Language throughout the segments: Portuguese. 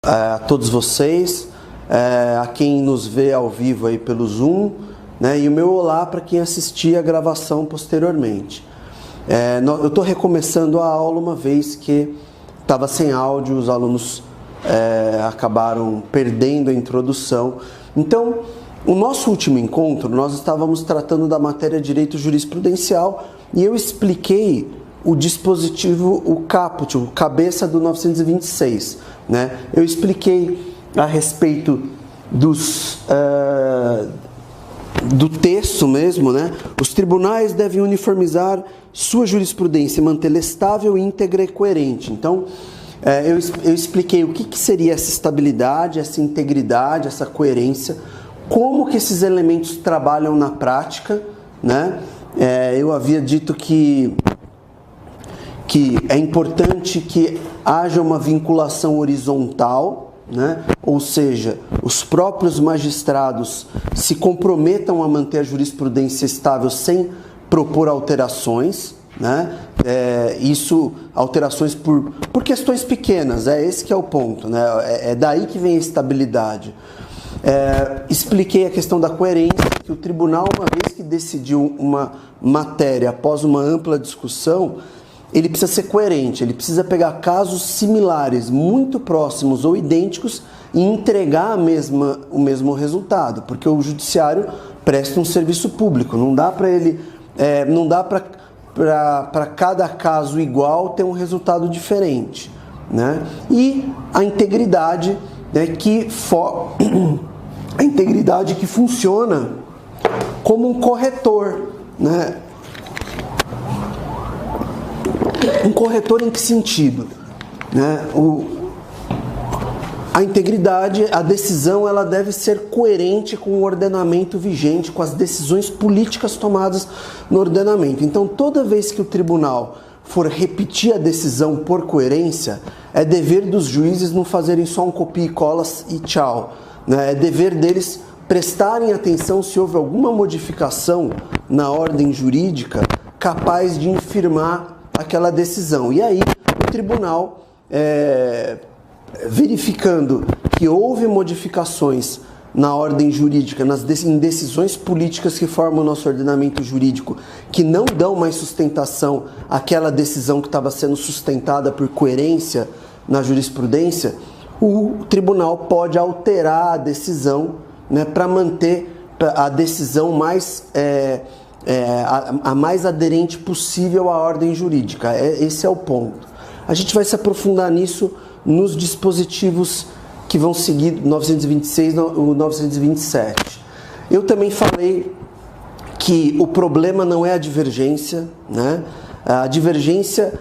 a todos vocês, a quem nos vê ao vivo aí pelo Zoom, né, e o meu olá para quem assistir a gravação posteriormente. Eu estou recomeçando a aula uma vez que estava sem áudio, os alunos acabaram perdendo a introdução. Então, o nosso último encontro, nós estávamos tratando da matéria Direito Jurisprudencial e eu expliquei o dispositivo, o caput, o cabeça do 926, né? Eu expliquei a respeito do texto mesmo, né? Os tribunais devem uniformizar sua jurisprudência e mantê-la estável, íntegra e coerente. Então, eu expliquei o que seria essa estabilidade, essa integridade, essa coerência, como que esses elementos trabalham na prática, né? Eu havia dito que é importante que haja uma vinculação horizontal, né? Ou seja, os próprios magistrados se comprometam a manter a jurisprudência estável sem propor alterações, né? Alterações por questões pequenas, esse que é o ponto, né? É daí que vem a estabilidade. Expliquei a questão da coerência, que o tribunal, uma vez que decidiu uma matéria após uma ampla discussão, ele precisa ser coerente, ele precisa pegar casos similares, muito próximos ou idênticos e entregar o mesmo resultado, porque o judiciário presta um serviço público, não dá para ele, não dá para cada caso igual ter um resultado diferente, né? E a integridade, né, a integridade que funciona como um corretor, né? Um corretor em que sentido? Né? A integridade, a decisão, ela deve ser coerente com o ordenamento vigente, com as decisões políticas tomadas no ordenamento. Então, toda vez que o tribunal for repetir a decisão por coerência, é dever dos juízes não fazerem só um copia e cola e tchau, né? É dever deles prestarem atenção se houve alguma modificação na ordem jurídica capaz de infirmar aquela decisão. E aí, o tribunal, verificando que houve modificações na ordem jurídica, em decisões políticas que formam o nosso ordenamento jurídico, que não dão mais sustentação àquela decisão que estava sendo sustentada por coerência na jurisprudência, o tribunal pode alterar a decisão, né, para manter a decisão mais a mais aderente possível à ordem jurídica. Esse é o ponto. A gente vai se aprofundar nisso nos dispositivos que vão seguir o 926 e o 927. Eu também falei que o problema não é a divergência, né? A divergência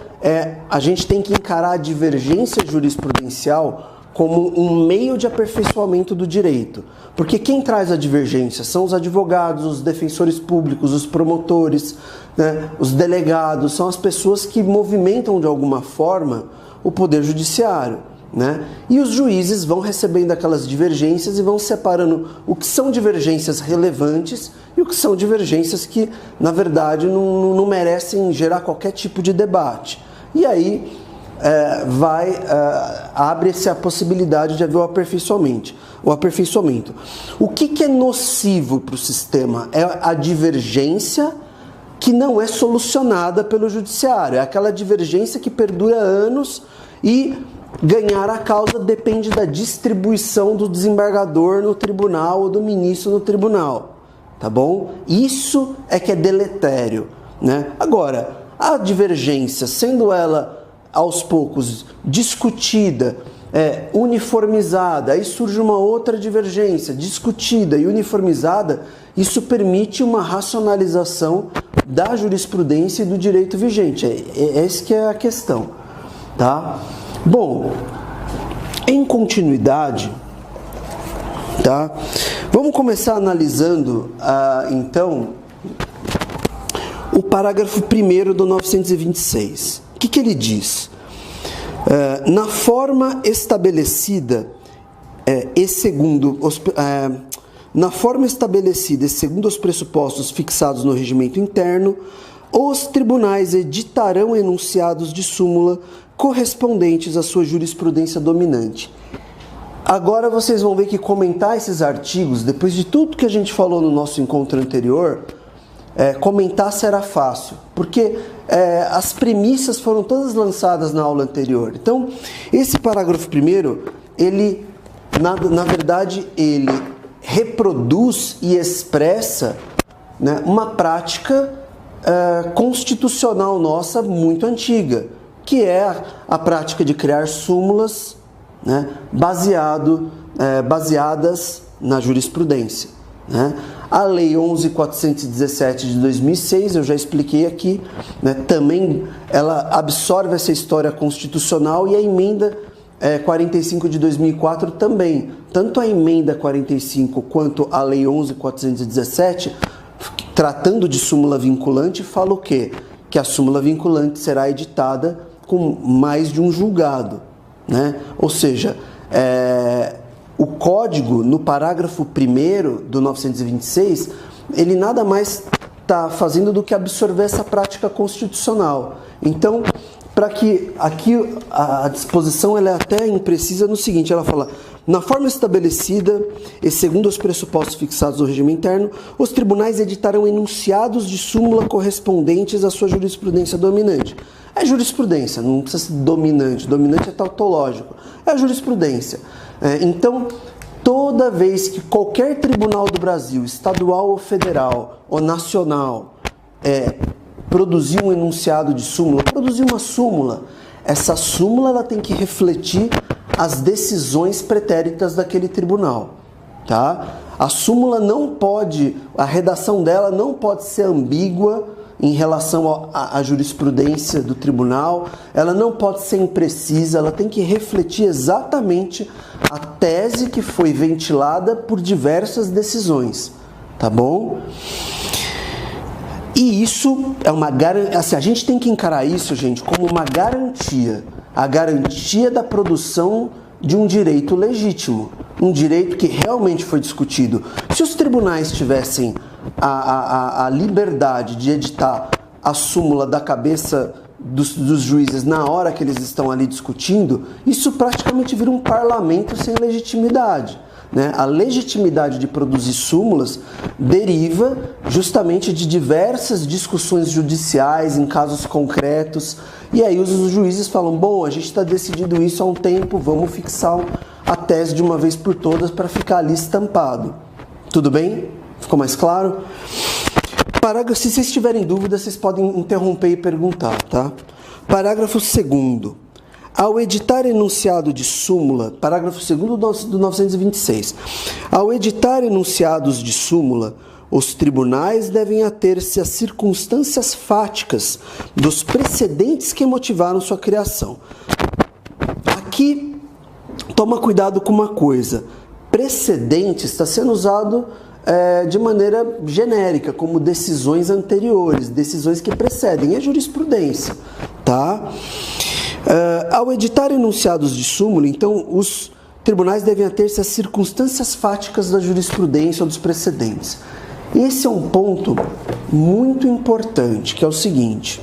a gente tem que encarar a divergência jurisprudencial como um meio de aperfeiçoamento do direito. Porque quem traz a divergência são os advogados, os defensores públicos, os promotores, né, os delegados, são as pessoas que movimentam de alguma forma o poder judiciário, né? E os juízes vão recebendo aquelas divergências e vão separando o que são divergências relevantes e o que são divergências que, na verdade, não merecem gerar qualquer tipo de debate. E aí abre-se a possibilidade de haver o aperfeiçoamento. O que é nocivo para o sistema? É a divergência que não é solucionada pelo judiciário. É aquela divergência que perdura anos e ganhar a causa depende da distribuição do desembargador no tribunal ou do ministro no tribunal. Tá bom? Isso é que é deletério, né? Agora, a divergência, sendo ela aos poucos discutida, uniformizada, aí surge uma outra divergência, discutida e uniformizada, isso permite uma racionalização da jurisprudência e do direito vigente. Essa que é a questão, tá? Bom, em continuidade, tá? Vamos começar analisando, então, o parágrafo 1º do 926. O que ele diz? Na forma estabelecida e segundo os pressupostos fixados no regimento interno, os tribunais editarão enunciados de súmula correspondentes à sua jurisprudência dominante. Agora vocês vão ver que comentar esses artigos, depois de tudo que a gente falou no nosso encontro anterior, comentar será fácil, porque as premissas foram todas lançadas na aula anterior. Então, esse parágrafo primeiro, ele, na verdade, ele reproduz e expressa, né, uma prática constitucional nossa muito antiga, que é a prática de criar súmulas, né, baseadas na jurisprudência, né? A Lei 11.417 de 2006, eu já expliquei aqui, né, também ela absorve essa história constitucional, e a emenda 45 de 2004 também. Tanto a emenda 45 quanto a Lei 11.417, tratando de súmula vinculante, fala o quê? Que a súmula vinculante será editada com mais de um julgado, né? Ou seja, o código, no parágrafo 1º do 926, ele nada mais está fazendo do que absorver essa prática constitucional. Então, para que aqui a disposição ela é até imprecisa no seguinte, ela fala: na forma estabelecida e segundo os pressupostos fixados no regime interno, os tribunais editarão enunciados de súmula correspondentes à sua jurisprudência dominante. É jurisprudência, não precisa ser dominante. Dominante é tautológico. É a jurisprudência. Então, toda vez que qualquer tribunal do Brasil, estadual ou federal ou nacional, produzir um enunciado de súmula, produzir uma súmula, essa súmula ela tem que refletir as decisões pretéritas daquele tribunal, tá? A súmula não pode, a redação dela não pode ser ambígua em relação à jurisprudência do tribunal, ela não pode ser imprecisa, ela tem que refletir exatamente a tese que foi ventilada por diversas decisões, tá bom? E isso é uma garantia, assim, a gente tem que encarar isso, gente, como uma garantia, a garantia da produção de um direito legítimo, um direito que realmente foi discutido. Se os tribunais tivessem a liberdade de editar a súmula da cabeça dos juízes na hora que eles estão ali discutindo, isso praticamente vira um parlamento sem legitimidade, né? A legitimidade de produzir súmulas deriva justamente de diversas discussões judiciais em casos concretos, e aí os juízes falam: bom, a gente está decidindo isso há um tempo, vamos fixar a tese de uma vez por todas para ficar ali estampado. Tudo bem? Ficou mais claro? Se vocês tiverem dúvidas, vocês podem interromper e perguntar, tá? Parágrafo 2º. Ao editar enunciado de súmula, parágrafo 2º do 926. Ao editar enunciados de súmula, os tribunais devem ater-se às circunstâncias fáticas dos precedentes que motivaram sua criação. Aqui, toma cuidado com uma coisa. Precedente está sendo usado de maneira genérica, como decisões anteriores, decisões que precedem, é jurisprudência, tá? Ao editar enunciados de súmula, então, os tribunais devem ater-se às circunstâncias fáticas da jurisprudência ou dos precedentes. Esse é um ponto muito importante, que é o seguinte: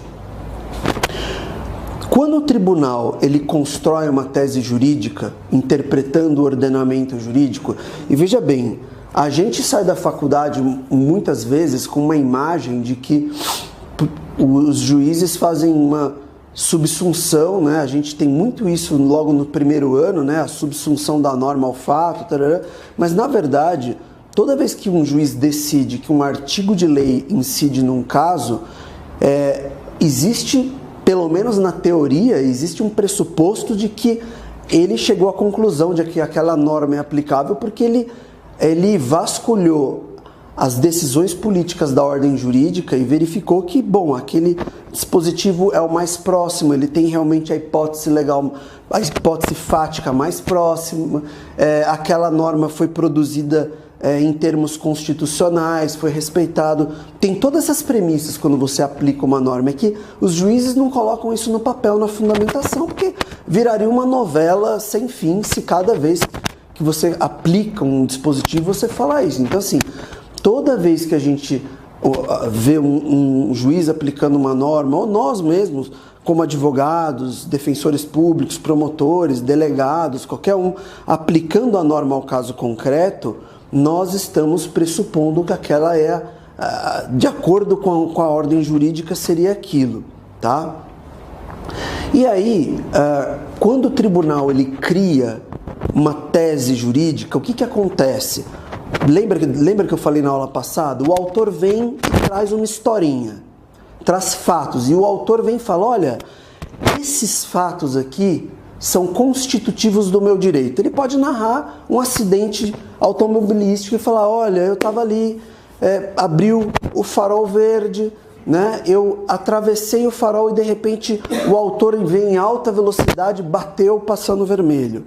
quando o tribunal ele constrói uma tese jurídica, interpretando o ordenamento jurídico, e veja bem, a gente sai da faculdade muitas vezes com uma imagem de que os juízes fazem uma subsunção, né? A gente tem muito isso logo no primeiro ano, né? A subsunção da norma ao fato, tarará. Mas na verdade, toda vez que um juiz decide que um artigo de lei incide num caso, existe, pelo menos na teoria, existe um pressuposto de que ele chegou à conclusão de que aquela norma é aplicável porque ele vasculhou as decisões políticas da ordem jurídica e verificou que, bom, aquele dispositivo é o mais próximo, ele tem realmente a hipótese legal, a hipótese fática mais próxima, aquela norma foi produzida em termos constitucionais, foi respeitado. Tem todas essas premissas quando você aplica uma norma. É que os juízes não colocam isso no papel, na fundamentação, porque viraria uma novela sem fim se cada vez que você aplica um dispositivo você fala isso. Então, assim, toda vez que a gente ver um juiz aplicando uma norma, ou nós mesmos, como advogados, defensores públicos, promotores, delegados, qualquer um, aplicando a norma ao caso concreto, nós estamos pressupondo que aquela é, de acordo com a ordem jurídica, seria aquilo, tá? E aí, quando o tribunal ele cria uma tese jurídica, o que acontece? Lembra que eu falei na aula passada? O autor vem e traz uma historinha, traz fatos, e o autor vem e fala, olha, esses fatos aqui são constitutivos do meu direito. Ele pode narrar um acidente automobilístico e falar, olha, eu estava ali, abriu o farol verde, né? Eu atravessei o farol e de repente o autor vem em alta velocidade, bateu passando vermelho.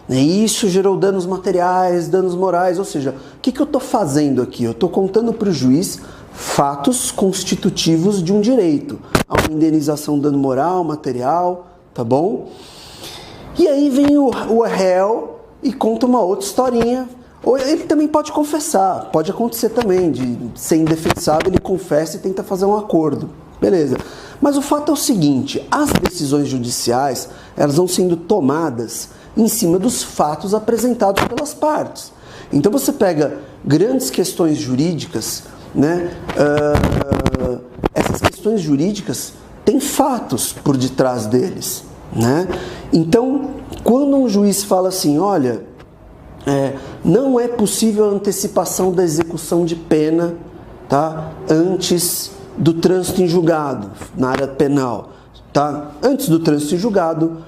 E isso gerou danos materiais, danos morais, ou seja, o que eu estou fazendo aqui? Eu estou contando para o juiz fatos constitutivos de um direito. Há uma indenização, dano moral, material, tá bom? E aí vem o réu e conta uma outra historinha. Ou ele também pode confessar, pode acontecer também, de ser indefensável, ele confessa e tenta fazer um acordo. Beleza. Mas o fato é o seguinte, as decisões judiciais, elas vão sendo tomadas em cima dos fatos apresentados pelas partes. Então você pega grandes questões jurídicas, né? Essas questões jurídicas têm fatos por detrás deles, né? Então, quando um juiz fala assim, olha, não é possível a antecipação da execução de pena, tá? Antes do trânsito em julgado, na área penal, tá? Antes do trânsito em julgado,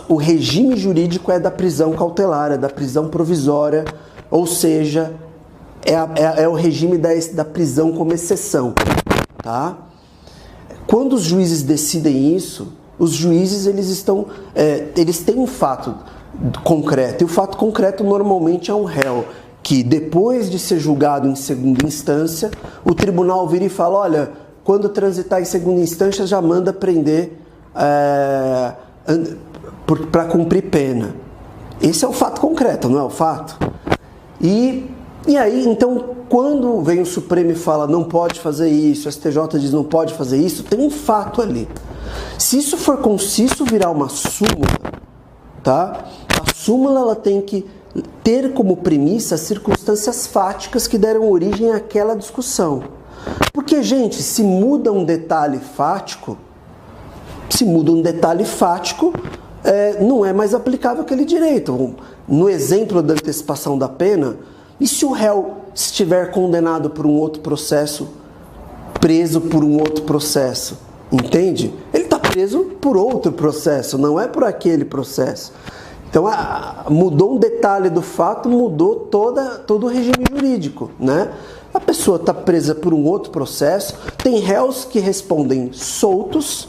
o regime jurídico é da prisão cautelar, é da prisão provisória, ou seja, é o regime da prisão como exceção, tá? Quando os juízes decidem isso, os juízes eles têm um fato concreto, e o fato concreto normalmente é um réu que depois de ser julgado em segunda instância, o tribunal vira e fala, olha, quando transitar em segunda instância já manda prender para cumprir pena. Esse é o fato concreto, não é o fato? E aí, então, quando vem o Supremo e fala não pode fazer isso, o STJ diz não pode fazer isso, tem um fato ali. Se isso virar uma súmula, tá? A súmula ela tem que ter como premissa as circunstâncias fáticas que deram origem àquela discussão. Porque, gente, se muda um detalhe fático, não é mais aplicável aquele direito. No exemplo da antecipação da pena, e se o réu estiver condenado por um outro processo, preso por um outro processo, entende? Ele está preso por outro processo, não é por aquele processo. Então, mudou um detalhe do fato, mudou todo o regime jurídico, né? A pessoa está presa por um outro processo, tem réus que respondem soltos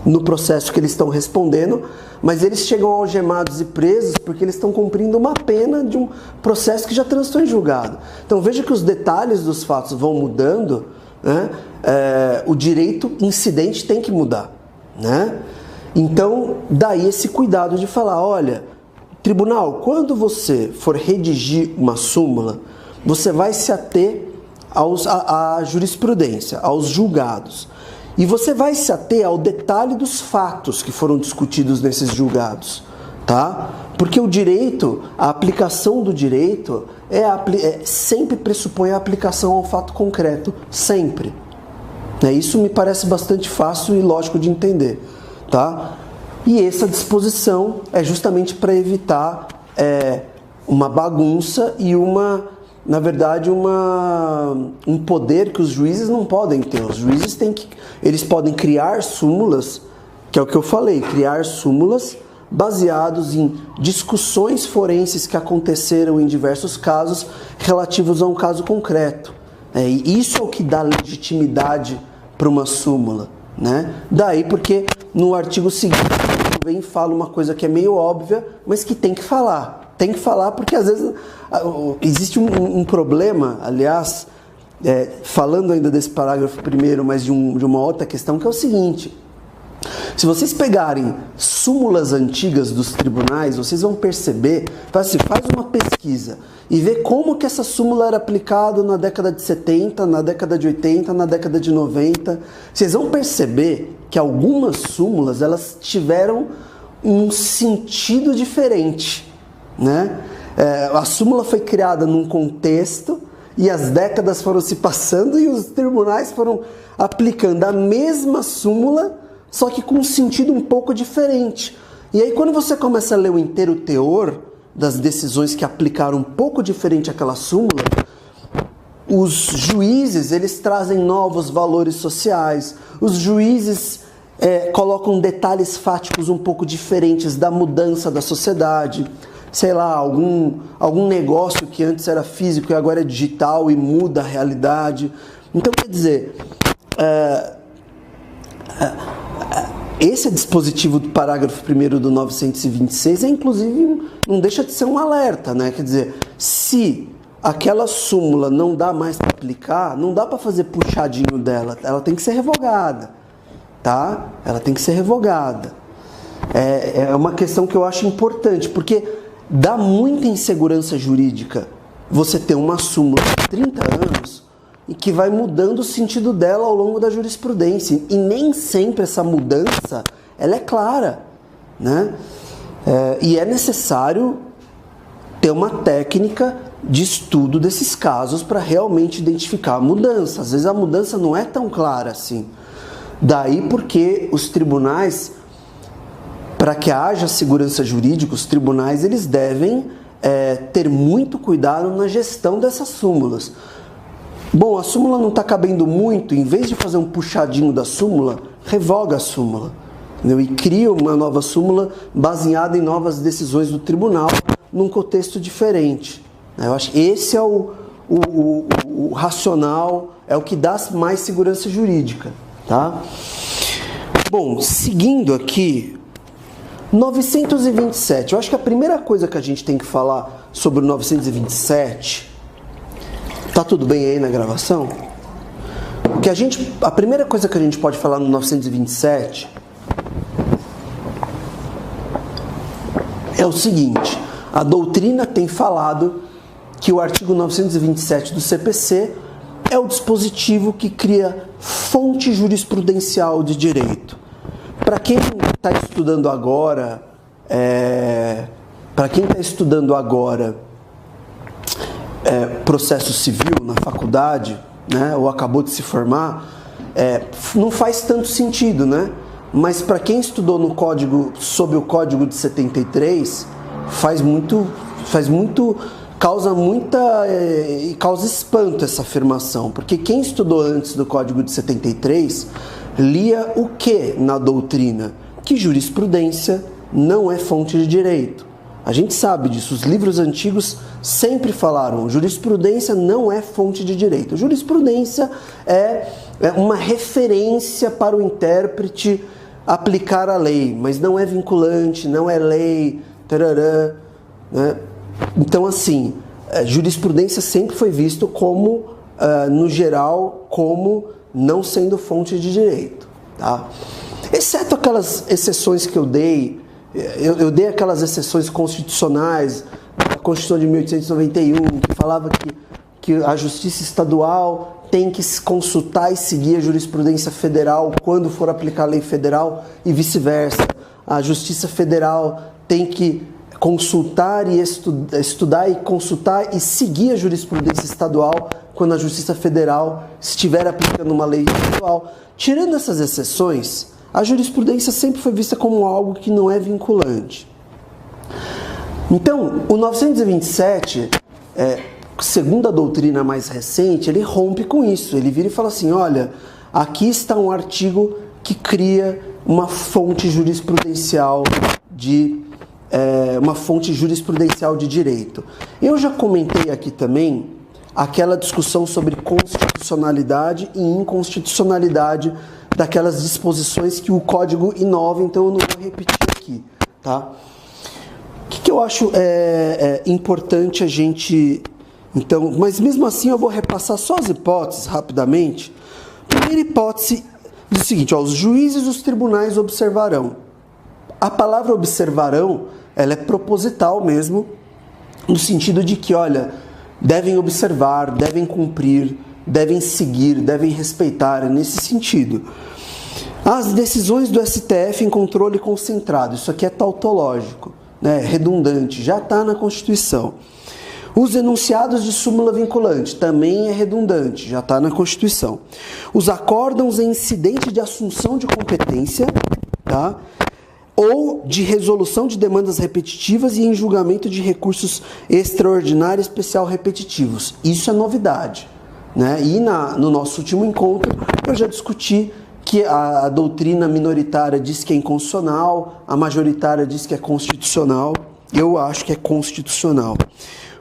no processo que eles estão respondendo, mas eles chegam algemados e presos porque eles estão cumprindo uma pena de um processo que já transitou em julgado. Então veja que os detalhes dos fatos vão mudando, né? O direito incidente tem que mudar, né? Então daí esse cuidado de falar, olha, tribunal, quando você for redigir uma súmula, você vai se ater à jurisprudência, aos julgados. E você vai se ater ao detalhe dos fatos que foram discutidos nesses julgados, tá? Porque o direito, a aplicação do direito sempre pressupõe a aplicação ao fato concreto, sempre. Isso me parece bastante fácil e lógico de entender, tá? E essa disposição é justamente para evitar uma bagunça e na verdade, um poder que os juízes não podem ter. Os juízes eles podem criar súmulas, que é o que eu falei, criar súmulas baseados em discussões forenses que aconteceram em diversos casos relativos a um caso concreto. E isso é o que dá legitimidade para uma súmula, né? Daí porque no artigo seguinte vem e fala uma coisa que é meio óbvia, mas que tem que falar. Tem que falar porque às vezes existe um problema, aliás, falando ainda desse parágrafo primeiro, mas de uma outra questão, que é o seguinte: Se vocês pegarem súmulas antigas dos tribunais, vocês vão perceber, faz uma pesquisa e vê como que essa súmula era aplicada na década de 70, na década de 80, na década de 90. Vocês vão perceber que algumas súmulas, elas tiveram um sentido diferente, né? A súmula foi criada num contexto e as décadas foram se passando e os tribunais foram aplicando a mesma súmula, só que com um sentido um pouco diferente. E aí quando você começa a ler o inteiro teor das decisões que aplicaram um pouco diferente àquela súmula, os juízes, eles trazem novos valores sociais, os juízes colocam detalhes fáticos um pouco diferentes da mudança da sociedade, sei lá, algum negócio que antes era físico e agora é digital e muda a realidade. Então, quer dizer, esse dispositivo do parágrafo 1º do 926 inclusive, não deixa de ser um alerta, né? Quer dizer, se aquela súmula não dá mais para aplicar, não dá para fazer puxadinho dela, ela tem que ser revogada, tá? Ela tem que ser revogada. É uma questão que eu acho importante, porque dá muita insegurança jurídica você ter uma súmula de 30 anos e que vai mudando o sentido dela ao longo da jurisprudência. E nem sempre essa mudança ela é clara, né? E é necessário ter uma técnica de estudo desses casos para realmente identificar a mudança. Às vezes a mudança não é tão clara assim. Daí porque os tribunais, para que haja segurança jurídica, os tribunais eles devem ter muito cuidado na gestão dessas súmulas. Bom, a súmula não está cabendo muito, em vez de fazer um puxadinho da súmula, revoga a súmula, entendeu? E cria uma nova súmula baseada em novas decisões do tribunal, num contexto diferente. Eu acho que esse é o racional, é o que dá mais segurança jurídica, tá? Bom, seguindo aqui, 927. Eu acho que a primeira coisa que a gente tem que falar sobre o 927... Tá tudo bem aí na gravação? A primeira coisa que a gente pode falar no 927 é o seguinte: a doutrina tem falado que o artigo 927 do CPC é o dispositivo que cria fonte jurisprudencial de direito. Para quem está estudando agora, processo civil na faculdade, né, ou acabou de se formar, não faz tanto sentido, né? Mas para quem estudou no código, sob o Código de 73, causa espanto essa afirmação, porque quem estudou antes do Código de 73 lia o que na doutrina? Que jurisprudência não é fonte de direito. A gente sabe disso, os livros antigos sempre falaram, jurisprudência não é fonte de direito. Jurisprudência é uma referência para o intérprete aplicar a lei, mas não é vinculante, não é lei, tarará, né? Então, assim, jurisprudência sempre foi visto como, no geral, como não sendo fonte de direito, tá? Exceto aquelas exceções que eu dei. Eu dei aquelas exceções constitucionais, a Constituição de 1891, que falava que a Justiça Estadual tem que se consultar e seguir a jurisprudência federal quando for aplicar a lei federal e vice-versa. A Justiça Federal tem que consultar e estudar e consultar e seguir a jurisprudência estadual quando a Justiça Federal estiver aplicando uma lei estadual. Tirando essas exceções, a jurisprudência sempre foi vista como algo que não é vinculante. Então, o 927, segundo a doutrina mais recente, ele rompe com isso. Ele vira e fala assim, olha, aqui está um artigo que cria uma fonte jurisprudencial de direito. Eu já comentei aqui também aquela discussão sobre constitucionalidade e inconstitucionalidade daquelas disposições que o Código inova, então eu não vou repetir aqui, tá? O que eu acho importante a gente... Então, mas mesmo assim eu vou repassar só as hipóteses rapidamente. Primeira hipótese, Diz o seguinte, ó, os juízes e os tribunais observarão. A palavra observarão, ela é proposital mesmo, no sentido de que, olha, devem observar, devem cumprir, devem seguir, devem respeitar, é nesse sentido. As decisões do STF em controle concentrado, isso aqui é tautológico, né, redundante, já está na Constituição. Os enunciados de súmula vinculante, também é redundante, já está na Constituição. Os acórdãos em incidente de assunção de competência, tá? Ou de resolução de demandas repetitivas e em julgamento de recursos extraordinário e especial repetitivos. Isso é novidade, né? E no nosso último encontro eu já discuti que a doutrina minoritária diz que é inconstitucional, a majoritária diz que é constitucional. Eu acho que é constitucional.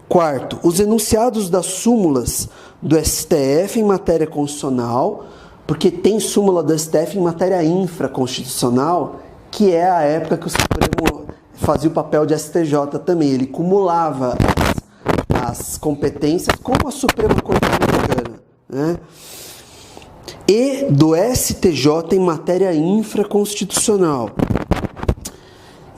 Quarto, os enunciados das súmulas do STF em matéria constitucional, porque tem súmula do STF em matéria infraconstitucional, que é a época que o Supremo fazia o papel de STJ também. Ele cumulava as competências como a Suprema Corte Americana, né? E do STJ em matéria infraconstitucional.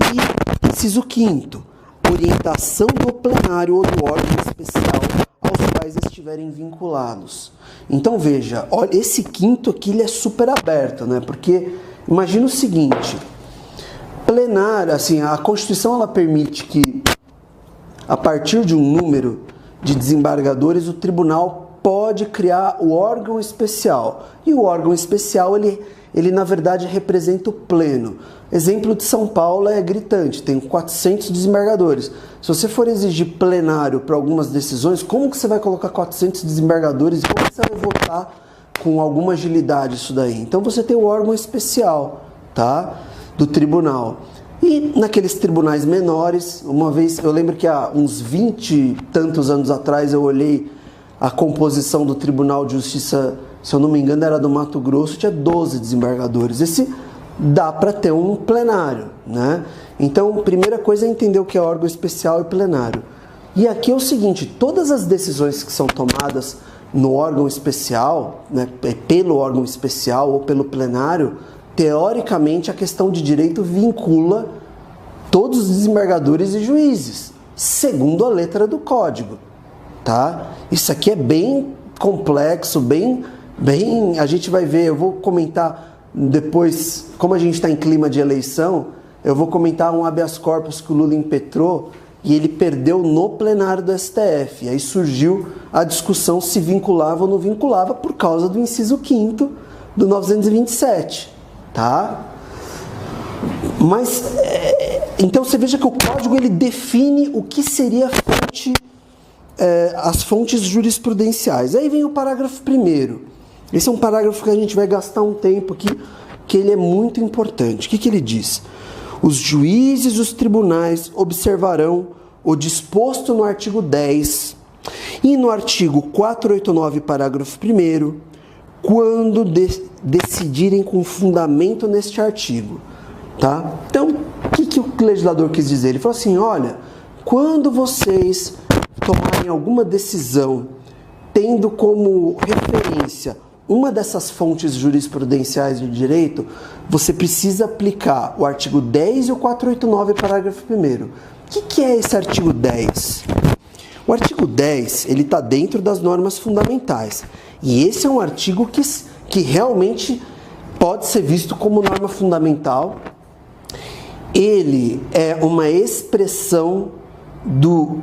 E inciso quinto, orientação do plenário ou do órgão especial aos quais estiverem vinculados. Então veja, olha, esse quinto aqui ele é super aberto, né? Porque imagina o seguinte, plenário, assim, a Constituição ela permite que a partir de um número de desembargadores o tribunal pode criar o órgão especial. E o órgão especial ele na verdade representa o pleno. Exemplo de São Paulo é gritante, tem 400 desembargadores. Se você for exigir plenário para algumas decisões, como que você vai colocar 400 desembargadores e como que você vai votar com alguma agilidade isso daí? Então você tem o órgão especial, tá? Do tribunal. E naqueles tribunais menores, uma vez, eu lembro que há uns 20 e tantos anos atrás eu olhei a composição do Tribunal de Justiça, se eu não me engano era do Mato Grosso, tinha 12 desembargadores. Esse dá para ter um plenário, né? Então, primeira coisa é entender o que é órgão especial e plenário. E aqui é o seguinte, todas as decisões que são tomadas no órgão especial, né, pelo órgão especial ou pelo plenário, teoricamente a questão de direito vincula todos os desembargadores e juízes, segundo a letra do Código, tá? Isso aqui é bem complexo, bem, a gente vai ver, eu vou comentar depois, como a gente está em clima de eleição, eu vou comentar um habeas corpus que o Lula impetrou e ele perdeu no plenário do STF. E aí surgiu a discussão se vinculava ou não vinculava por causa do inciso 5º do 927, tá? Mas, então você veja que o Código ele define o que seria a fonte, as fontes jurisprudenciais. Aí vem o parágrafo 1º. Esse é um parágrafo que a gente vai gastar um tempo aqui, que ele é muito importante. O que ele diz? Os juízes e os tribunais observarão o disposto no artigo 10 e no artigo 489, parágrafo 1º, quando decidirem com fundamento neste artigo. Tá? Então, o que o legislador quis dizer? Ele falou assim, olha, quando vocês tomarem alguma decisão tendo como referência uma dessas fontes jurisprudenciais de direito, você precisa aplicar o artigo 10 e o 489, parágrafo 1º. O que é esse artigo 10? O artigo 10, ele está dentro das normas fundamentais. E esse é um artigo que realmente pode ser visto como norma fundamental. Ele é uma expressão do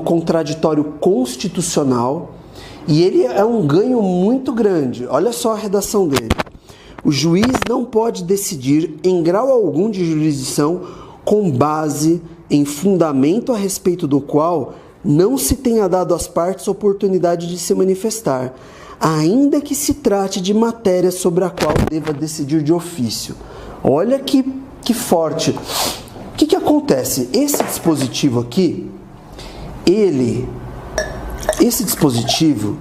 contraditório constitucional e ele é um ganho muito grande. Olha só a redação dele. O juiz não pode decidir em grau algum de jurisdição com base em fundamento a respeito do qual não se tenha dado às partes oportunidade de se manifestar, ainda que se trate de matéria sobre a qual deva decidir de ofício. Olha que forte. O que acontece? Esse dispositivo aqui, esse dispositivo,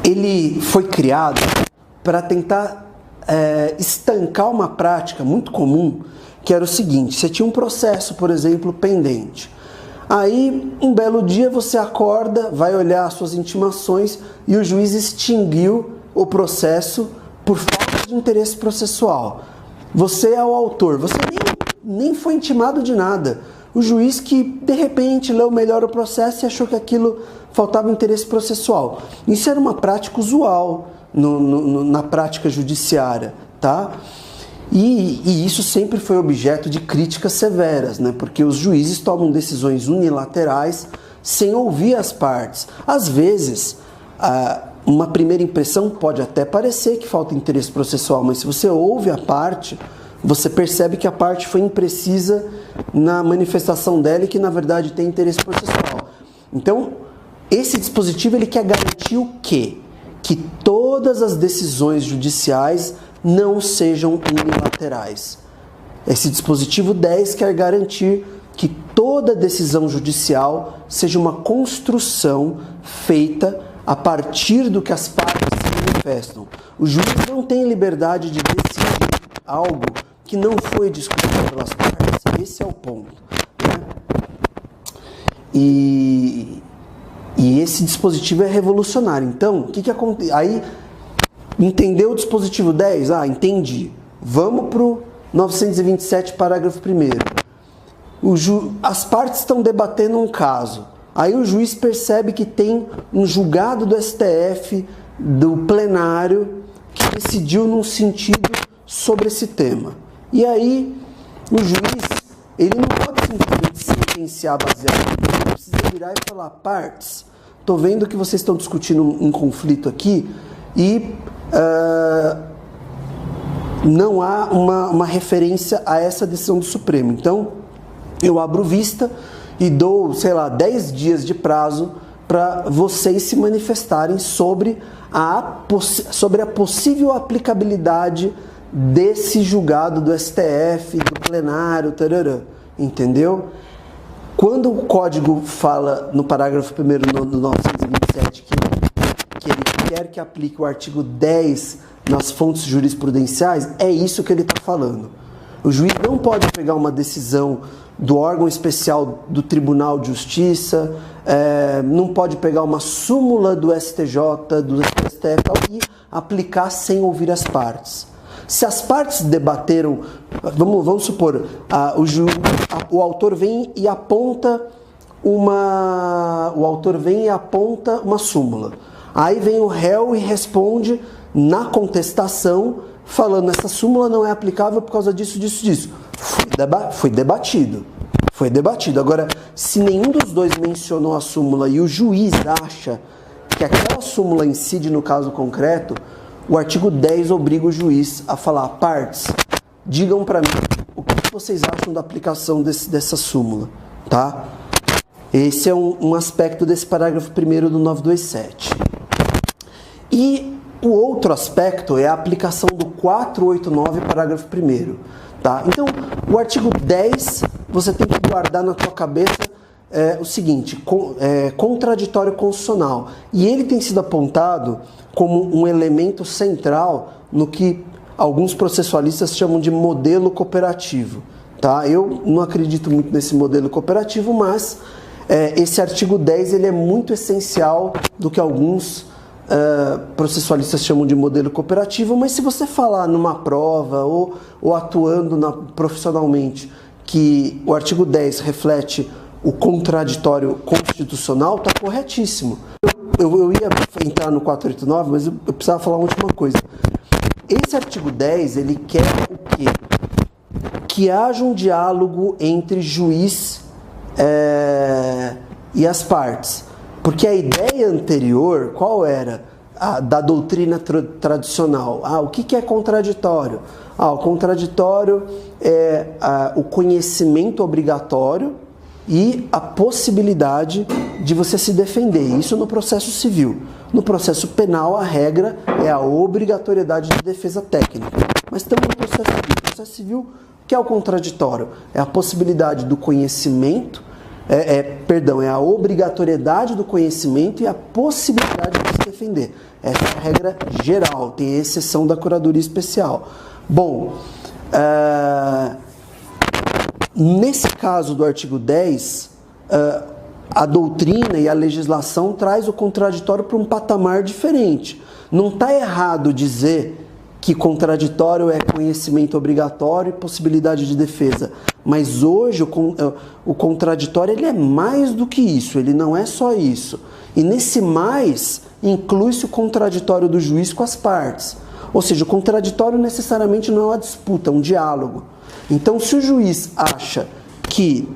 ele foi criado para tentar estancar uma prática muito comum, que era o seguinte: você tinha um processo, por exemplo, pendente. Aí, um belo dia, você acorda, vai olhar as suas intimações e o juiz extinguiu o processo por falta de interesse processual. Você é o autor, você nem foi intimado de nada. O juiz que, de repente, leu melhor o processo e achou que aquilo faltava interesse processual. Isso era uma prática usual na prática judiciária, tá? E isso sempre foi objeto de críticas severas, né? Porque os juízes tomam decisões unilaterais sem ouvir as partes. Às vezes, uma primeira impressão pode até parecer que falta interesse processual, mas se você ouve a parte, você percebe que a parte foi imprecisa na manifestação dela e que, na verdade, tem interesse processual. Então, esse dispositivo ele quer garantir o quê? Que todas as decisões judiciais não sejam unilaterais. Esse dispositivo 10 quer garantir que toda decisão judicial seja uma construção feita a partir do que as partes se manifestam. O juiz não tem liberdade de decidir algo que não foi discutido pelas partes. Esse é o ponto, né? E esse dispositivo é revolucionário. Então, o que acontece? Aí, entendeu o dispositivo 10? Ah, entendi. Vamos para o 927, parágrafo 1º. As partes estão debatendo um caso. Aí o juiz percebe que tem um julgado do STF, do plenário, que decidiu num sentido sobre esse tema. E aí, o juiz, ele não pode simplesmente sentenciar baseado nisso, ele precisa virar e falar: partes, estou vendo que vocês estão discutindo um conflito aqui e não há uma referência a essa decisão do Supremo. Então, eu abro vista e dou, 10 dias de prazo para vocês se manifestarem sobre a possível aplicabilidade desse julgado do STF, do plenário, tarará, entendeu? Quando o código fala no parágrafo 1º do 927 que ele quer que aplique o artigo 10 nas fontes jurisprudenciais, é isso que ele está falando. O juiz não pode pegar uma decisão do órgão especial do Tribunal de Justiça, não pode pegar uma súmula do STJ, do STF e aplicar sem ouvir as partes. Se as partes debateram, vamos supor, o autor vem e aponta uma súmula. Aí vem o réu e responde na contestação, falando: essa súmula não é aplicável por causa disso, disso, disso. Foi debatido. Agora, se nenhum dos dois mencionou a súmula e o juiz acha que aquela súmula incide no caso concreto, o artigo 10 obriga o juiz a falar: partes, digam para mim o que vocês acham da aplicação dessa súmula, tá? Esse é um aspecto desse parágrafo 1º do 927. E o outro aspecto é a aplicação do 489, parágrafo 1º, tá? Então, o artigo 10, você tem que guardar na tua cabeça o seguinte: contraditório constitucional. E ele tem sido apontado como um elemento central no que alguns processualistas chamam de modelo cooperativo, tá? Eu não acredito muito nesse modelo cooperativo, mas esse artigo 10 ele é muito essencial do que alguns processualistas chamam de modelo cooperativo. Mas se você falar numa prova ou atuando profissionalmente que o artigo 10 reflete o contraditório constitucional, está corretíssimo. Eu ia entrar no 489, mas eu precisava falar uma última coisa. Esse artigo 10, ele quer o quê? Que haja um diálogo entre juiz e as partes. Porque a ideia anterior, qual era? Da doutrina tradicional. O que é contraditório? O contraditório é o conhecimento obrigatório e a possibilidade de você se defender. Isso no processo civil. No processo penal, a regra é a obrigatoriedade de defesa técnica. Mas também no processo civil. No processo civil, o que é o contraditório? É a possibilidade do conhecimento, é a obrigatoriedade do conhecimento e a possibilidade de se defender. Essa é a regra geral, tem exceção da curadoria especial. Bom, nesse caso do artigo 10, a doutrina e a legislação traz o contraditório para um patamar diferente. Não está errado dizer que contraditório é conhecimento obrigatório e possibilidade de defesa. Mas hoje o contraditório ele é mais do que isso, ele não é só isso. E nesse mais inclui-se o contraditório do juiz com as partes. Ou seja, o contraditório necessariamente não é uma disputa, é um diálogo. Então, se o juiz acha que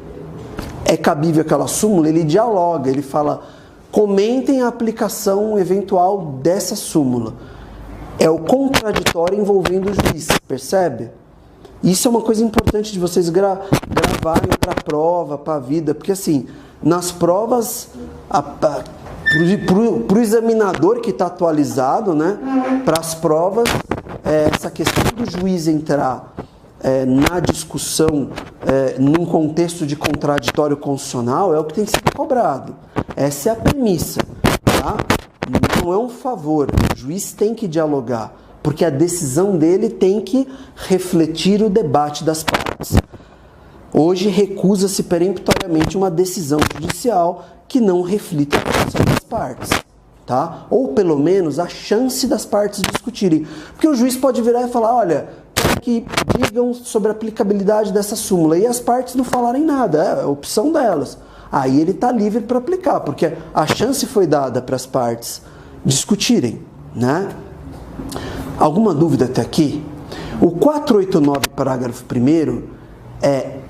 é cabível aquela súmula, ele dialoga, ele fala, comentem a aplicação eventual dessa súmula. É o contraditório envolvendo o juiz, percebe? Isso é uma coisa importante de vocês gravarem para a prova, para a vida, porque assim, nas provas, para o examinador que está atualizado, né, para as provas, essa questão do juiz entrar na discussão, num contexto de contraditório constitucional, é o que tem que ser cobrado. Essa é a premissa, tá? Não é um favor, o juiz tem que dialogar, porque a decisão dele tem que refletir o debate das partes. Hoje recusa-se peremptoriamente uma decisão judicial que não reflita a posição das partes, tá? Ou pelo menos a chance das partes discutirem. Porque o juiz pode virar e falar, olha, quero que digam sobre a aplicabilidade dessa súmula, e as partes não falarem nada, é a opção delas. Aí ele está livre para aplicar, porque a chance foi dada para as partes discutirem, né? Alguma dúvida até aqui? O 489, parágrafo 1º,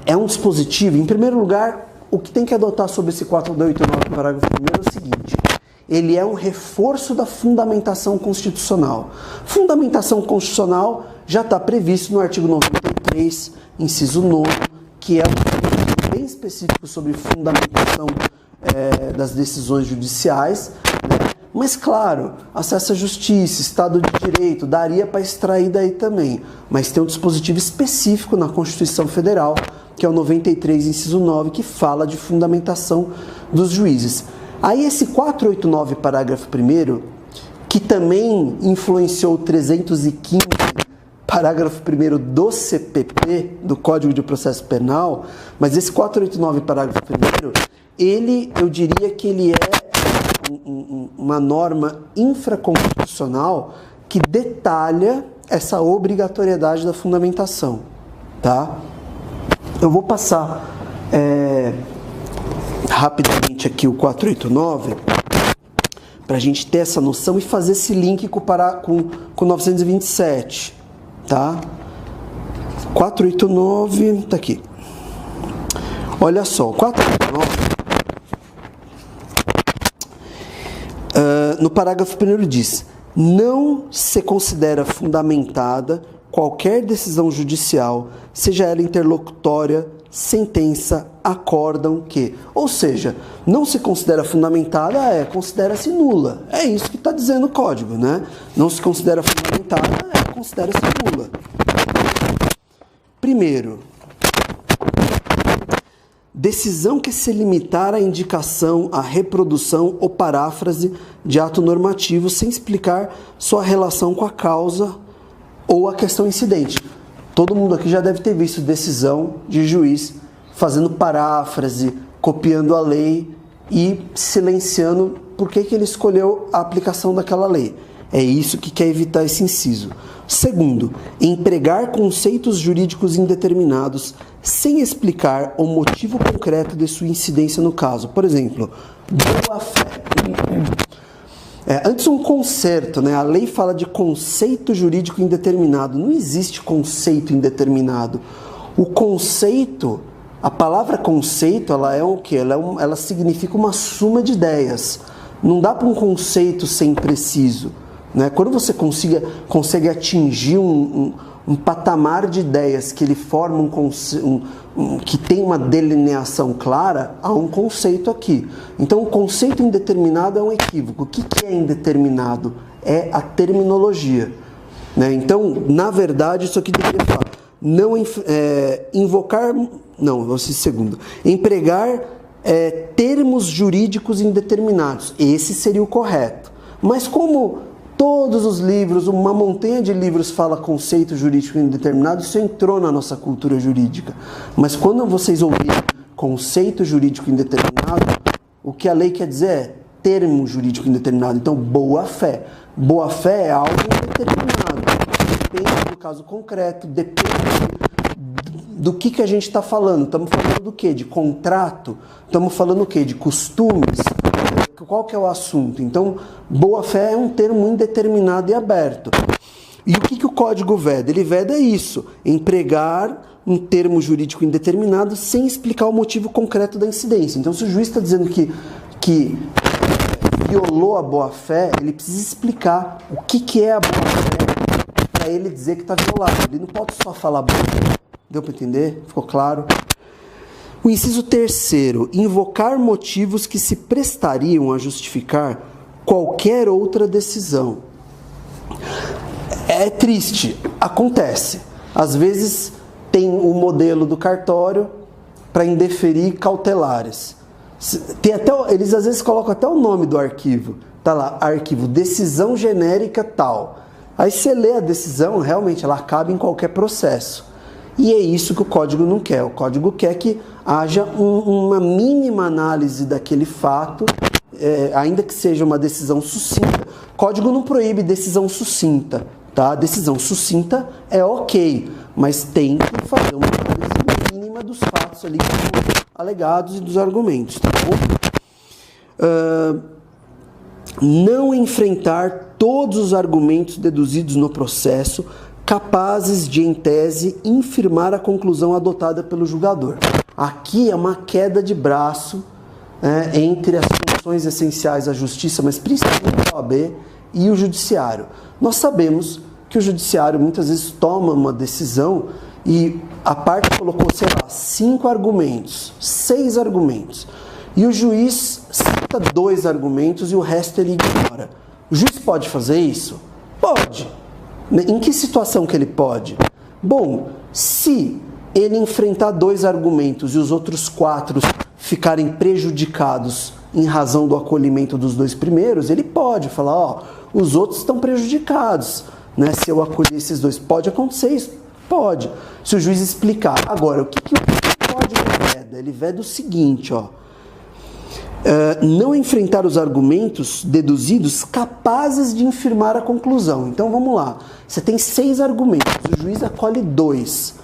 é um dispositivo. Em primeiro lugar, o que tem que adotar sobre esse 489, parágrafo 1º é o seguinte: ele é um reforço da fundamentação constitucional. Fundamentação constitucional já está previsto no artigo 93, inciso 9, que é um bem específico sobre fundamentação das decisões judiciais, né? Mas, claro, acesso à justiça, Estado de Direito, daria para extrair daí também. Mas tem um dispositivo específico na Constituição Federal, que é o 93, inciso 9, que fala de fundamentação dos juízes. Aí esse 489, parágrafo 1º, que também influenciou o 315, parágrafo 1º do CPP, do Código de Processo Penal, mas esse 489, parágrafo 1º, eu diria que ele é uma norma infraconstitucional que detalha essa obrigatoriedade da fundamentação, tá? Eu vou passar rapidamente aqui o 489 para a gente ter essa noção e fazer esse link com 927, tá? 489, tá aqui. Olha só, o 489, no parágrafo 1º diz: não se considera fundamentada qualquer decisão judicial, seja ela interlocutória, sentença, acórdão que. Ou seja, não se considera fundamentada, considera-se nula. É isso que está dizendo o código, né? Não se considera fundamentada, considera-se nula. Primeiro, decisão que se limitar à indicação, à reprodução ou paráfrase de ato normativo sem explicar sua relação com a causa ou a questão incidente. Todo mundo aqui já deve ter visto decisão de juiz fazendo paráfrase, copiando a lei e silenciando por que ele escolheu a aplicação daquela lei. É isso que quer evitar esse inciso. Segundo, empregar conceitos jurídicos indeterminados sem explicar o motivo concreto de sua incidência no caso. Por exemplo, boa-fé. Antes um concerto, né? A lei fala de conceito jurídico indeterminado. Não existe conceito indeterminado. O conceito, a palavra conceito, ela é o quê? Ela significa uma suma de ideias. Não dá para um conceito ser impreciso, né? Quando você consegue atingir um patamar de ideias que ele forma que tem uma delineação clara, há um conceito aqui. Então, o conceito indeterminado é um equívoco. O que é indeterminado? É a terminologia, né? Então, na verdade, isso aqui deveria falar. Não invocar... Não, esse segundo. Empregar termos jurídicos indeterminados. Esse seria o correto. Mas como todos os livros, uma montanha de livros fala conceito jurídico indeterminado, isso entrou na nossa cultura jurídica. Mas quando vocês ouvirem conceito jurídico indeterminado, o que a lei quer dizer é termo jurídico indeterminado. Então, boa-fé. Boa-fé é algo indeterminado. Depende do caso concreto, depende do que a gente está falando. Estamos falando do quê? De contrato? Estamos falando o quê? De costumes? Qual que é o assunto? Então, boa-fé é um termo indeterminado e aberto. E o que o Código veda? Ele veda isso, empregar um termo jurídico indeterminado sem explicar o motivo concreto da incidência. Então, se o juiz está dizendo que violou a boa-fé, ele precisa explicar o que é a boa-fé para ele dizer que está violado. Ele não pode só falar boa-fé. Deu para entender? Ficou claro? O inciso 3º, invocar motivos que se prestariam a justificar qualquer outra decisão. É triste, acontece. Às vezes tem o modelo do cartório para indeferir cautelares. Tem até, eles às vezes colocam até o nome do arquivo. Tá lá, arquivo decisão genérica tal. Aí você lê a decisão, realmente ela acaba em qualquer processo. E é isso que o código não quer. O código quer que haja uma mínima análise daquele fato, ainda que seja uma decisão sucinta. O código não proíbe decisão sucinta, tá? Decisão sucinta é ok, mas tem que fazer uma análise mínima dos fatos ali alegados e dos argumentos, tá bom? Não enfrentar todos os argumentos deduzidos no processo capazes de, em tese, infirmar a conclusão adotada pelo julgador. Aqui é uma queda de braço entre as funções essenciais da justiça, mas principalmente a OAB e o judiciário. Nós sabemos que o judiciário muitas vezes toma uma decisão e a parte colocou, sei lá, 5 argumentos, 6 argumentos, e o juiz cita 2 argumentos e o resto ele ignora. O juiz pode fazer isso? Pode. Em que situação que ele pode? Bom, se ele enfrentar 2 argumentos e os outros 4 ficarem prejudicados em razão do acolhimento dos 2 primeiros, ele pode falar, ó, os outros estão prejudicados, né? Se eu acolher esses 2, pode acontecer isso? Pode. Se o juiz explicar. Agora, o que o código veda? Ele veda o seguinte, ó. Não enfrentar os argumentos deduzidos capazes de infirmar a conclusão. Então, vamos lá. Você tem 6 argumentos, o juiz acolhe 2.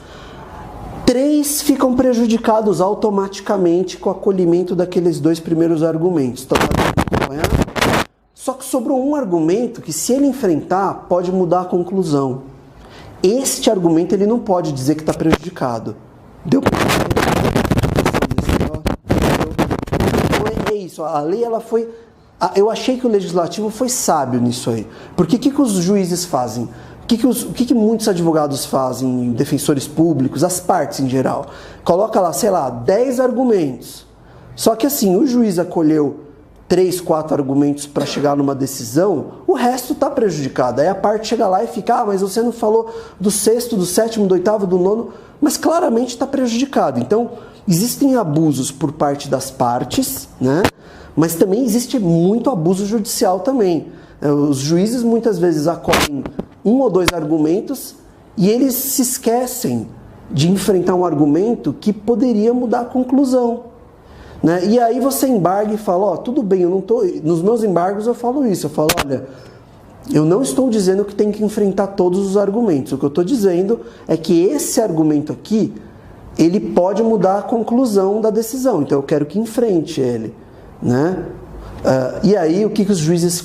3 ficam prejudicados automaticamente com o acolhimento daqueles 2 primeiros argumentos. Então, só que sobrou um argumento que, se ele enfrentar, pode mudar a conclusão. Este argumento ele não pode dizer que está prejudicado. Deu para isso, a lei ela foi... Eu achei que o legislativo foi sábio nisso aí. Porque o que os juízes fazem? O que muitos advogados fazem, defensores públicos, as partes em geral? Coloca lá, sei lá, 10 argumentos. Só que assim, o juiz acolheu 3, 4 argumentos para chegar numa decisão, o resto está prejudicado. Aí a parte chega lá e fica, mas você não falou do 6º, do 7º, do 8º, do 9º, mas claramente está prejudicado. Então, existem abusos por parte das partes, né? Mas também existe muito abuso judicial também. Os juízes muitas vezes acolhem 1 ou 2 argumentos e eles se esquecem de enfrentar um argumento que poderia mudar a conclusão, né? E aí você embarga e fala, ó, tudo bem, eu não tô... Nos meus embargos eu falo isso, eu falo, olha, eu não estou dizendo que tem que enfrentar todos os argumentos. O que eu estou dizendo é que esse argumento aqui, ele pode mudar a conclusão da decisão, então eu quero que enfrente ele, né? E aí o que os juízes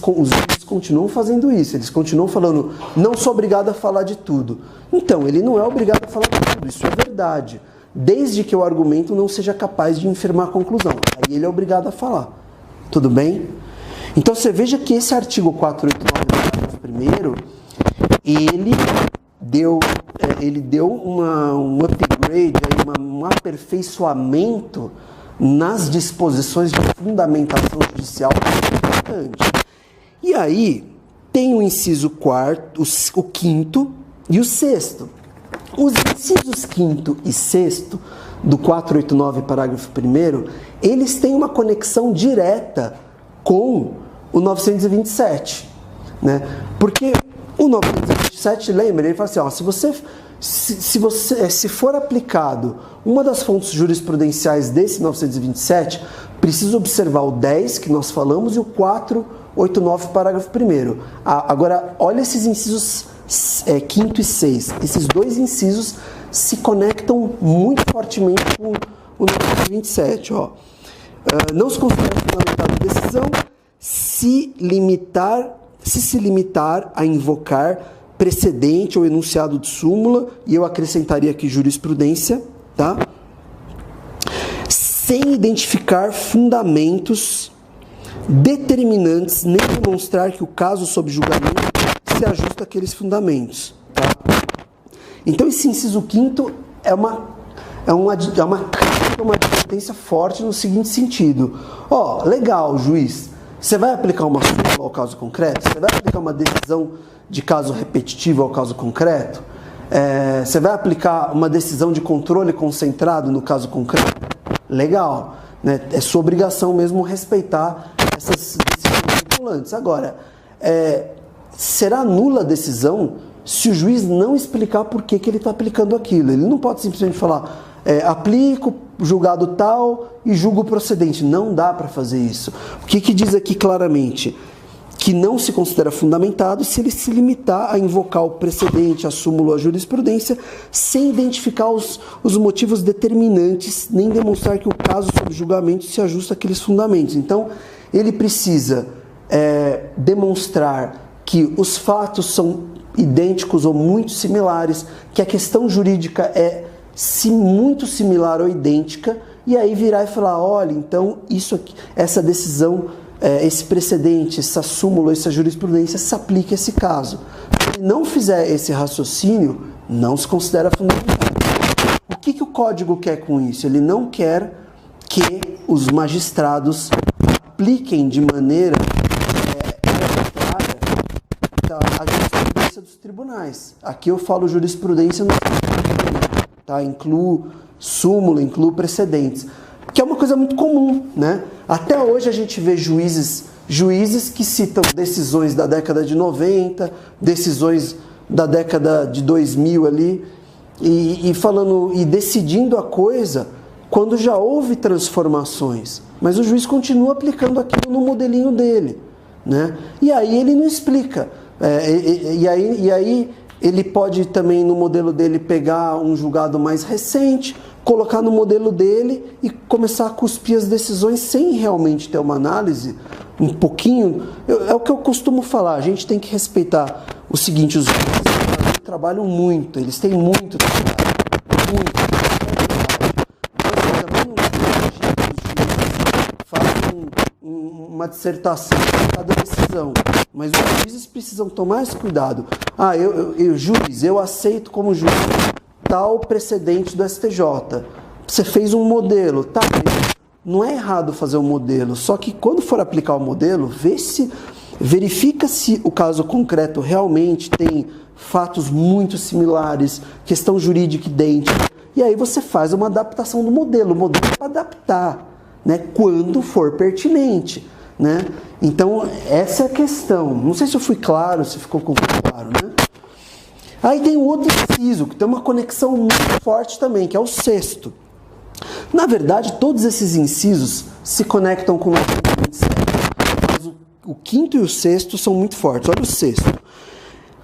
continuam fazendo isso? Eles continuam falando, não sou obrigado a falar de tudo. Então, ele não é obrigado a falar de tudo, isso é verdade, desde que o argumento não seja capaz de infirmar a conclusão. Aí ele é obrigado a falar. Tudo bem? Então você veja que esse artigo 489, primeiro, ele deu um upgrade, um aperfeiçoamento nas disposições de fundamentação judicial importante. E aí tem o inciso 4º, o 5º e o 6º. Os incisos 5º e 6º do 489, parágrafo 1º, eles têm uma conexão direta com o 927, né? Porque o 927, lembra, ele fala assim, ó, se você se for aplicado uma das fontes jurisprudenciais desse 927, precisa observar o 10 que nós falamos e o 489, parágrafo 1º. Agora, olha esses incisos 5º e 6. Esses dois incisos se conectam muito fortemente com o 927. Não se considera fundamentada a decisão se se limitar a invocar precedente ou enunciado de súmula, e eu acrescentaria aqui jurisprudência, tá? Sem identificar fundamentos determinantes, nem demonstrar que o caso sob julgamento se ajusta àqueles fundamentos, tá? Então esse inciso 5º é uma advertência forte no seguinte sentido: legal, juiz, você vai aplicar uma súmula ao caso concreto? Você vai aplicar uma decisão de caso repetitivo ao caso concreto? Você vai aplicar uma decisão de controle concentrado no caso concreto? Legal, né? É sua obrigação mesmo respeitar essas decisões vinculantes. Agora, será nula a decisão se o juiz não explicar por que ele está aplicando aquilo. Ele não pode simplesmente falar: aplico julgado tal e julgo procedente. Não dá para fazer isso. O que diz aqui claramente? Que não se considera fundamentado se ele se limitar a invocar o precedente, a súmula, a jurisprudência, sem identificar os motivos determinantes, nem demonstrar que o caso sob julgamento se ajusta àqueles fundamentos. Então, ele precisa demonstrar que os fatos são idênticos ou muito similares, que a questão jurídica é muito similar ou idêntica, e aí virar e falar: olha, então isso aqui, essa decisão, esse precedente, essa súmula, essa jurisprudência se aplica a esse caso. Se ele não fizer esse raciocínio, não se considera fundamentado. O que o Código quer com isso? Ele não quer que os magistrados apliquem de maneira arbitrária a jurisprudência dos tribunais. Aqui eu falo jurisprudência no sentido, tá? Incluo súmula, incluo precedentes, que é uma coisa muito comum, né? Até hoje a gente vê juízes que citam decisões da década de 90, decisões da década de 2000 ali, e decidindo a coisa quando já houve transformações, mas o juiz continua aplicando aquilo no modelinho dele, né? E aí ele não explica, e aí ele pode também no modelo dele pegar um julgado mais recente, colocar no modelo dele e começar a cuspir as decisões sem realmente ter uma análise um pouquinho. É o que eu costumo falar: a gente tem que respeitar o seguinte: os juízes trabalham muito, eles têm muito trabalho, muito. Mas também não imagino que os juízes façam uma dissertação de cada decisão, mas os juízes precisam tomar esse cuidado. Juiz, eu aceito como juiz tal precedente do STJ. Você fez um modelo, tá? Não é errado fazer um modelo, só que quando for aplicar o modelo, verifica se o caso concreto realmente tem fatos muito similares, questão jurídica idêntica, e aí você faz uma adaptação do modelo. O modelo é para adaptar, né, quando for pertinente, né? Então, essa é a questão. Não sei se eu fui claro, se ficou claro, né? Aí tem o outro inciso, que tem uma conexão muito forte também, que é o 6º. Na verdade, todos esses incisos se conectam com o 927, mas o 5º e o 6º são muito fortes. Olha o 6º.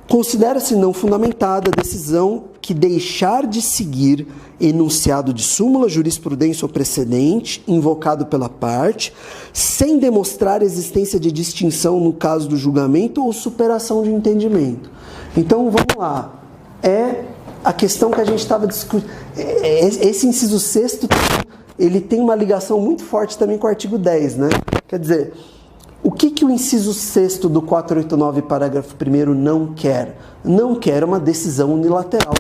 Considera-se não fundamentada a decisão que deixar de seguir enunciado de súmula, jurisprudência ou precedente invocado pela parte, sem demonstrar a existência de distinção no caso do julgamento ou superação de entendimento. Então, vamos lá. É a questão que a gente estava discutindo. Esse inciso 6º, ele tem uma ligação muito forte também com o artigo 10, né? Quer dizer, o que o inciso 6º do 489, parágrafo 1º não quer? Não quer uma decisão unilateral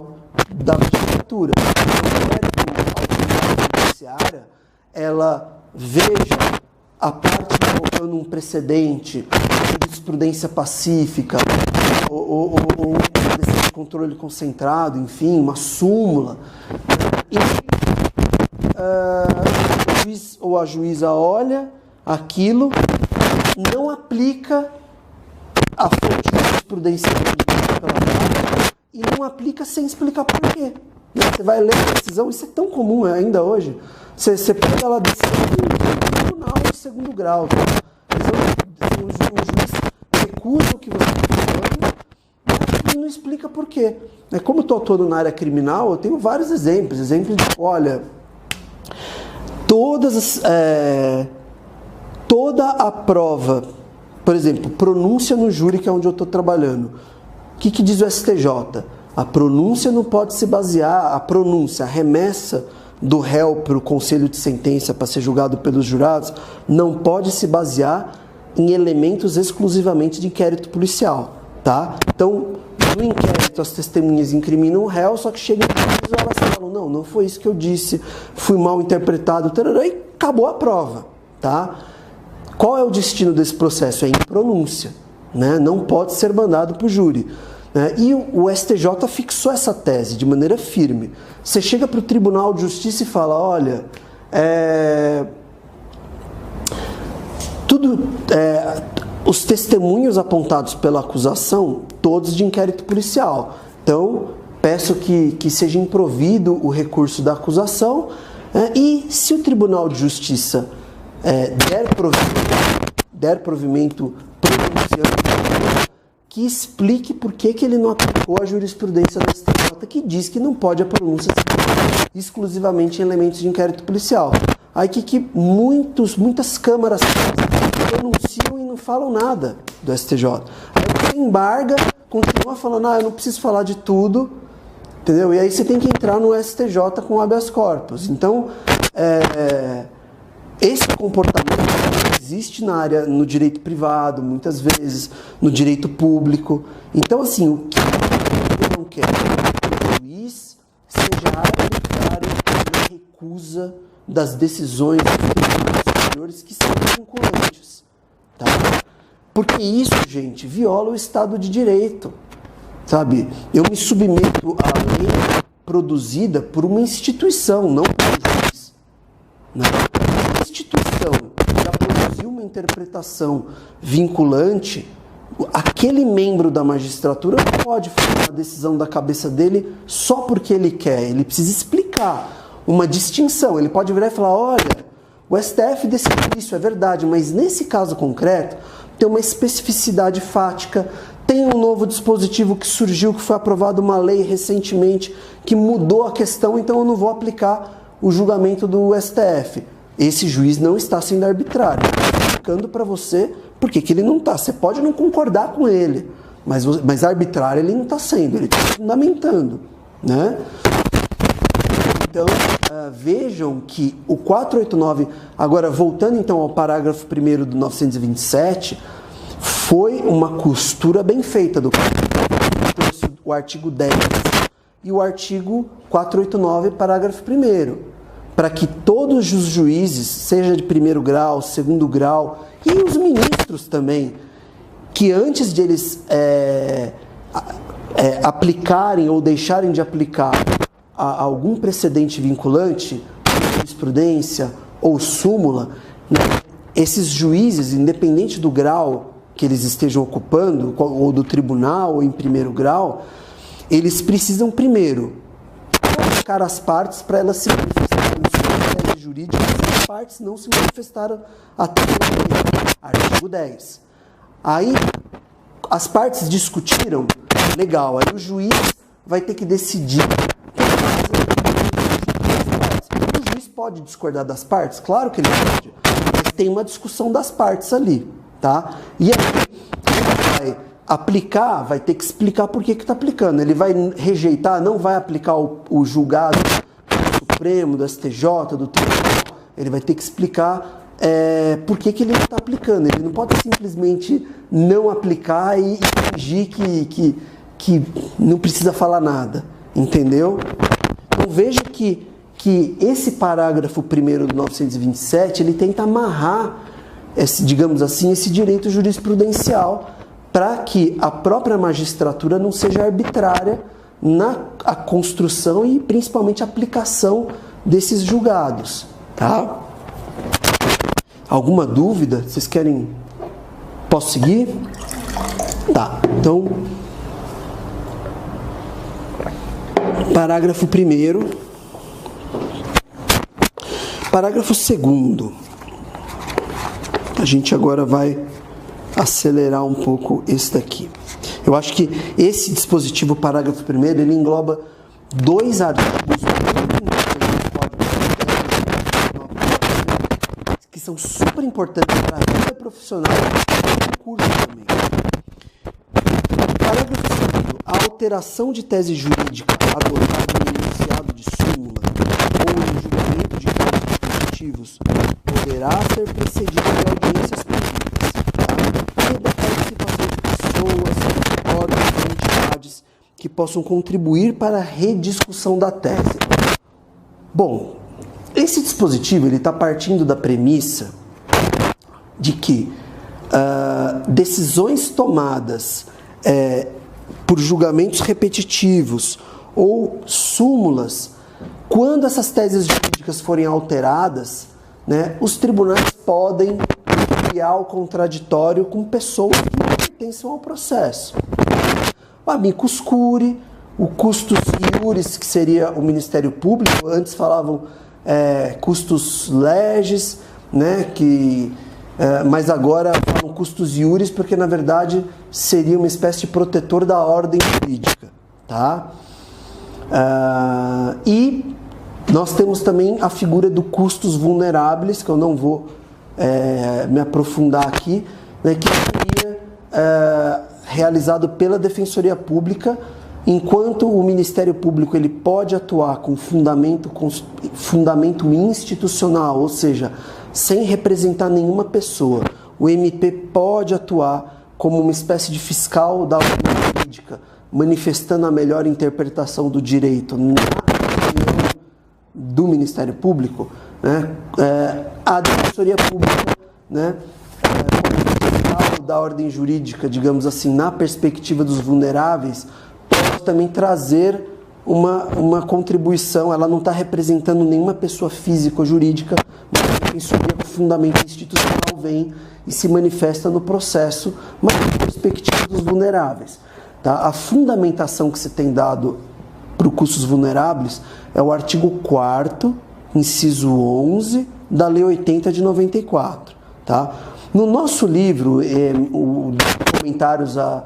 da magistratura. Não quer que a autoridade judiciária ela veja a parte colocando um precedente, jurisprudência pacífica, ou uma decisão de controle concentrado, enfim, uma súmula. E o juiz ou a juíza olha aquilo, não aplica a fonte jurisprudencial pela parte e não aplica sem explicar por quê. Você vai ler a decisão, isso é tão comum ainda hoje. Você pega lá a decisão do tribunal de segundo grau. O juiz recusa o que você está falando e não explica por quê. Como eu estou atuando na área criminal, eu tenho vários exemplos. Exemplos de, olha, toda a prova, por exemplo, pronúncia no júri, que é onde eu estou trabalhando. O que diz o STJ? A pronúncia não pode se basear, a pronúncia, a remessa do réu para o conselho de sentença para ser julgado pelos jurados, não pode se basear em elementos exclusivamente de inquérito policial, tá? Então, no inquérito, as testemunhas incriminam o réu, só que chega em juízo, elas falam, não foi isso que eu disse, fui mal interpretado, e acabou a prova, tá? Qual é o destino desse processo? É impronúncia, né? Não pode ser mandado para o júri. E o STJ fixou essa tese de maneira firme. Você chega para o Tribunal de Justiça e fala, olha, os testemunhos apontados pela acusação, todos de inquérito policial. Então, peço que seja improvido o recurso da acusação, e se o Tribunal de Justiça der provimento pronunciando, que explique por que ele não aplicou a jurisprudência da STJ, que diz que não pode a pronúncia ser exclusivamente em elementos de inquérito policial. Aí que muitas câmaras pronunciam e não falam nada do STJ. Aí você embarga, continua falando, eu não preciso falar de tudo, entendeu? E aí você tem que entrar no STJ com habeas corpus. Então, esse comportamento existe no direito privado, muitas vezes, no direito público. Então, assim, o que eu não quero que o juiz seja arbitrário na recusa das decisões superiores que são vinculantes, tá? Porque isso, gente, viola o Estado de Direito, sabe? Eu me submeto à lei produzida por uma instituição, não por um juiz, né? A instituição já produziu uma interpretação vinculante, aquele membro da magistratura não pode fazer uma decisão da cabeça dele só porque ele quer, ele precisa explicar uma distinção. Ele pode virar e falar, olha, o STF decidiu isso, é verdade, mas nesse caso concreto tem uma especificidade fática, tem um novo dispositivo que surgiu, que foi aprovada uma lei recentemente que mudou a questão, então eu não vou aplicar o julgamento do STF. Esse juiz não está sendo arbitrário, está explicando para você por que ele não está. Você pode não concordar com ele, mas arbitrário ele não está sendo, ele está fundamentando, né? Então, vejam que o 489, agora voltando então ao parágrafo 1º do 927, foi uma costura bem feita do o artigo 10 e o artigo 489, parágrafo 1º, para que todos os juízes, seja de primeiro grau, segundo grau, e os ministros também, que antes de eles aplicarem ou deixarem de aplicar a algum precedente vinculante, jurisprudência ou súmula, né, esses juízes, independente do grau que eles estejam ocupando, ou do tribunal, ou em primeiro grau, eles precisam primeiro qualificar as partes para elas se manifestarem no tese jurídico, se as partes não se manifestaram até o artigo 10. Aí, as partes discutiram, legal, aí o juiz vai ter que decidir. O juiz pode discordar das partes? Claro que ele pode, mas tem uma discussão das partes ali, tá? E aí, ele vai aplicar, vai ter que explicar por que está aplicando. Ele vai rejeitar, não vai aplicar o julgado do Supremo, do STJ, do Tribunal. Ele vai ter que explicar por que ele não está aplicando. Ele não pode simplesmente não aplicar e fingir que não precisa falar nada, entendeu? Então veja que esse parágrafo 1º do 927, ele tenta amarrar, digamos assim, esse direito jurisprudencial para que a própria magistratura não seja arbitrária na construção e principalmente aplicação desses julgados, tá? Alguma dúvida? Vocês querem? Posso seguir? Tá, então Parágrafo 1º. Parágrafo 2º. A gente agora vai acelerar um pouco esse daqui. Eu acho que esse dispositivo, parágrafo 1º, ele engloba dois artigos que são super importantes para a vida profissional e para o curso também. Parágrafo 2º. A alteração de tese jurídica adotada no enunciado de súmula ou no julgamento de casos repetitivos poderá ser precedida de audiências públicas, tá? E da participação de pessoas, órgãos e entidades que possam contribuir para a rediscussão da tese. Bom, esse dispositivo está partindo da premissa de que decisões tomadas por julgamentos repetitivos ou súmulas, quando essas teses jurídicas forem alteradas, né, os tribunais podem criar o contraditório com pessoas que não pertencem ao processo. O amicus curiae, o custos iuris, que seria o Ministério Público, antes falavam custos legis, né, mas agora falam custos iuris porque, na verdade, seria uma espécie de protetor da ordem jurídica. Tá? E nós temos também a figura do custos vulneráveis, que eu não vou me aprofundar aqui, né, que seria realizado pela Defensoria Pública, enquanto o Ministério Público ele pode atuar com fundamento institucional, ou seja, sem representar nenhuma pessoa. O MP pode atuar como uma espécie de fiscal da ordem jurídica, manifestando a melhor interpretação do direito na opinião do Ministério Público, né? A Defensoria Pública, né, como fiscal da ordem jurídica, digamos assim, na perspectiva dos vulneráveis, pode também trazer uma contribuição. Ela não está representando nenhuma pessoa física ou jurídica, mas a Defensoria com fundamento institucional vem e se manifesta no processo, mas na perspectiva dos vulneráveis. Tá? A fundamentação que se tem dado para os custos vulneráveis é o artigo 4º, inciso 11, da Lei 80 de 94. Tá? No nosso livro, comentários à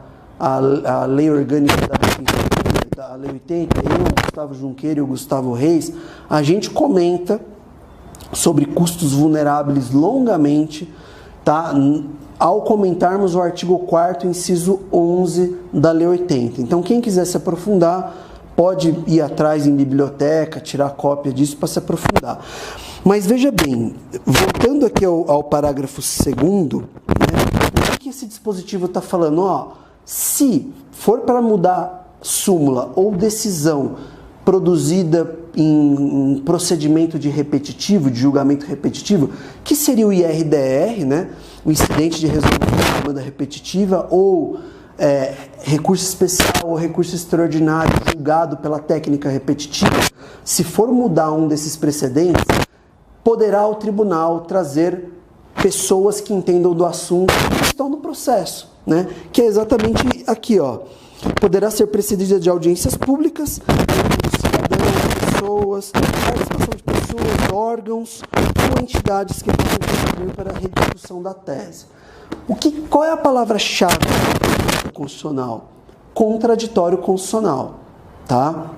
Lei Orgânica da Defensoria, da Lei 80, eu, Gustavo Junqueira e o Gustavo Reis, a gente comenta sobre custos vulneráveis longamente, tá? Ao comentarmos o artigo 4º, inciso 11 da Lei 80. Então, quem quiser se aprofundar, pode ir atrás em biblioteca, tirar cópia disso para se aprofundar. Mas veja bem, voltando aqui ao parágrafo 2º, né, o que esse dispositivo está falando? Se for para mudar súmula ou decisão produzida em procedimento de julgamento repetitivo, que seria o IRDR, né? O incidente de resolução de demanda repetitiva, ou recurso especial ou recurso extraordinário julgado pela técnica repetitiva, se for mudar um desses precedentes, poderá o tribunal trazer pessoas que entendam do assunto e estão no processo, né? Que é exatamente aqui, poderá ser precedida de audiências públicas, pessoas, participação de pessoas, órgãos ou entidades que possam contribuir para a rediscussão da tese. Qual é a palavra-chave do constitucional? Contraditório constitucional, tá?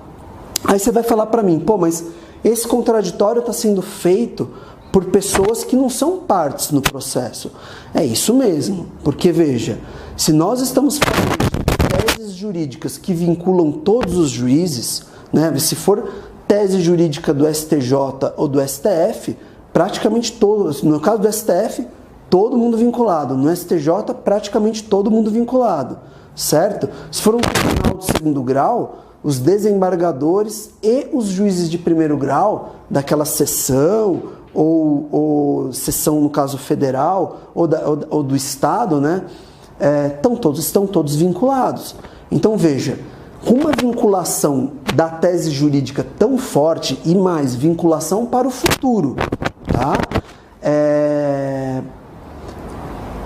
Aí você vai falar para mim, mas esse contraditório está sendo feito por pessoas que não são partes no processo. É isso mesmo, porque veja, se nós estamos falando de teses jurídicas que vinculam todos os juízes, né, se for tese jurídica do STJ ou do STF, praticamente todos, no caso do STF, todo mundo vinculado, no STJ, praticamente todo mundo vinculado, certo? Se for um tribunal de segundo grau, os desembargadores e os juízes de primeiro grau, daquela seção, ou seção, no caso federal, ou do Estado, né, estão todos vinculados. Então, veja, uma vinculação da tese jurídica tão forte e mais vinculação para o futuro, tá?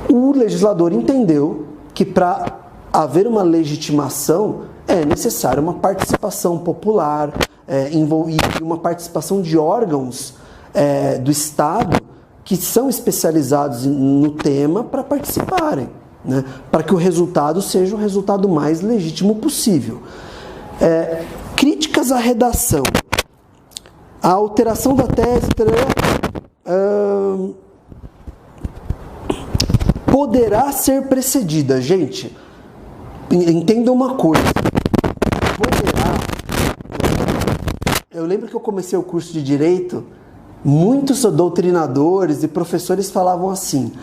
O legislador entendeu que para haver uma legitimação é necessária uma participação popular e uma participação de órgãos do Estado que são especializados no tema para participarem, né? Para que o resultado seja o resultado mais legítimo possível. Críticas à redação. A alteração da tese poderá ser precedida. Gente, entenda uma coisa. Poderá. Eu lembro que eu comecei o curso de Direito, muitos doutrinadores e professores falavam assim: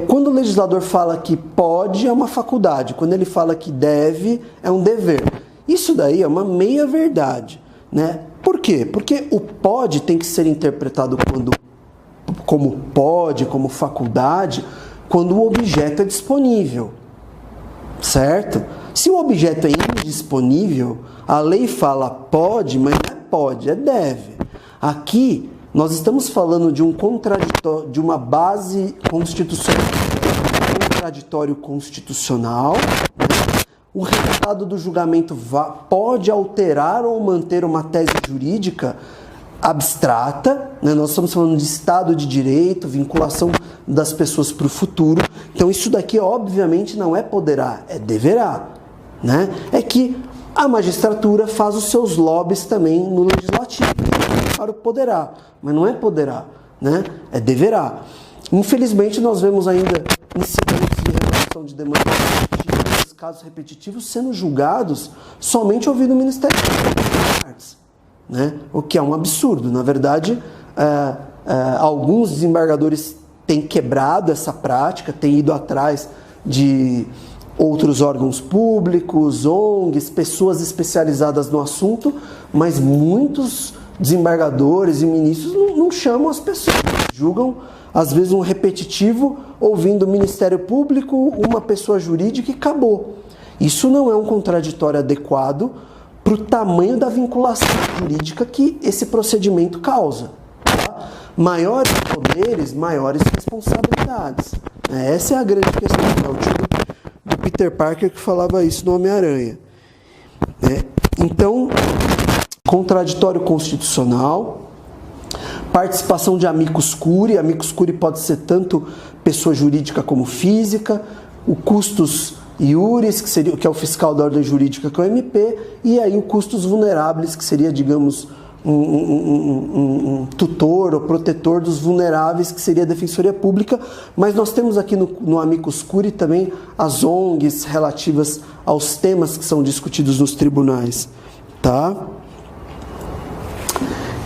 quando o legislador fala que pode, é uma faculdade. Quando ele fala que deve, é um dever. Isso daí é uma meia-verdade, né? Por quê? Porque o pode tem que ser interpretado como pode, como faculdade, quando o objeto é disponível, certo? Se o objeto é indisponível, a lei fala pode, mas não é pode, é deve. Aqui, nós estamos falando de um contraditório, de uma base constitucional, um contraditório constitucional. O resultado do julgamento pode alterar ou manter uma tese jurídica abstrata, né? Nós estamos falando de Estado de Direito, vinculação das pessoas para o futuro. Então isso daqui obviamente não é poderá, é deverá, né? É que a magistratura faz os seus lobbies também no legislativo para o poderá, mas não é poderá, né? É deverá. Infelizmente nós vemos ainda incidentes de resolução de demandas repetitivas, casos repetitivos sendo julgados somente ouvindo o Ministério das Artes, né? O que é um absurdo. Na verdade, alguns desembargadores têm quebrado essa prática, têm ido atrás de outros órgãos públicos, ONGs, pessoas especializadas no assunto, mas muitos desembargadores e ministros não chamam as pessoas, julgam às vezes um repetitivo ouvindo o Ministério Público, uma pessoa jurídica e acabou. Isso não é um contraditório adequado para o tamanho da vinculação jurídica que esse procedimento causa. Tá? Maiores poderes, maiores responsabilidades. Essa é a grande questão. É o tio do Peter Parker que falava isso no Homem-Aranha. Então, contraditório constitucional, participação de amicus curiae. Amicus curiae pode ser tanto pessoa jurídica como física, o custos iuris, que é o fiscal da ordem jurídica, que é o MP, e aí o custos vulnerables, que seria, digamos, um tutor ou protetor dos vulneráveis, que seria a Defensoria Pública. Mas nós temos aqui no amicus curiae também as ONGs relativas aos temas que são discutidos nos tribunais, tá?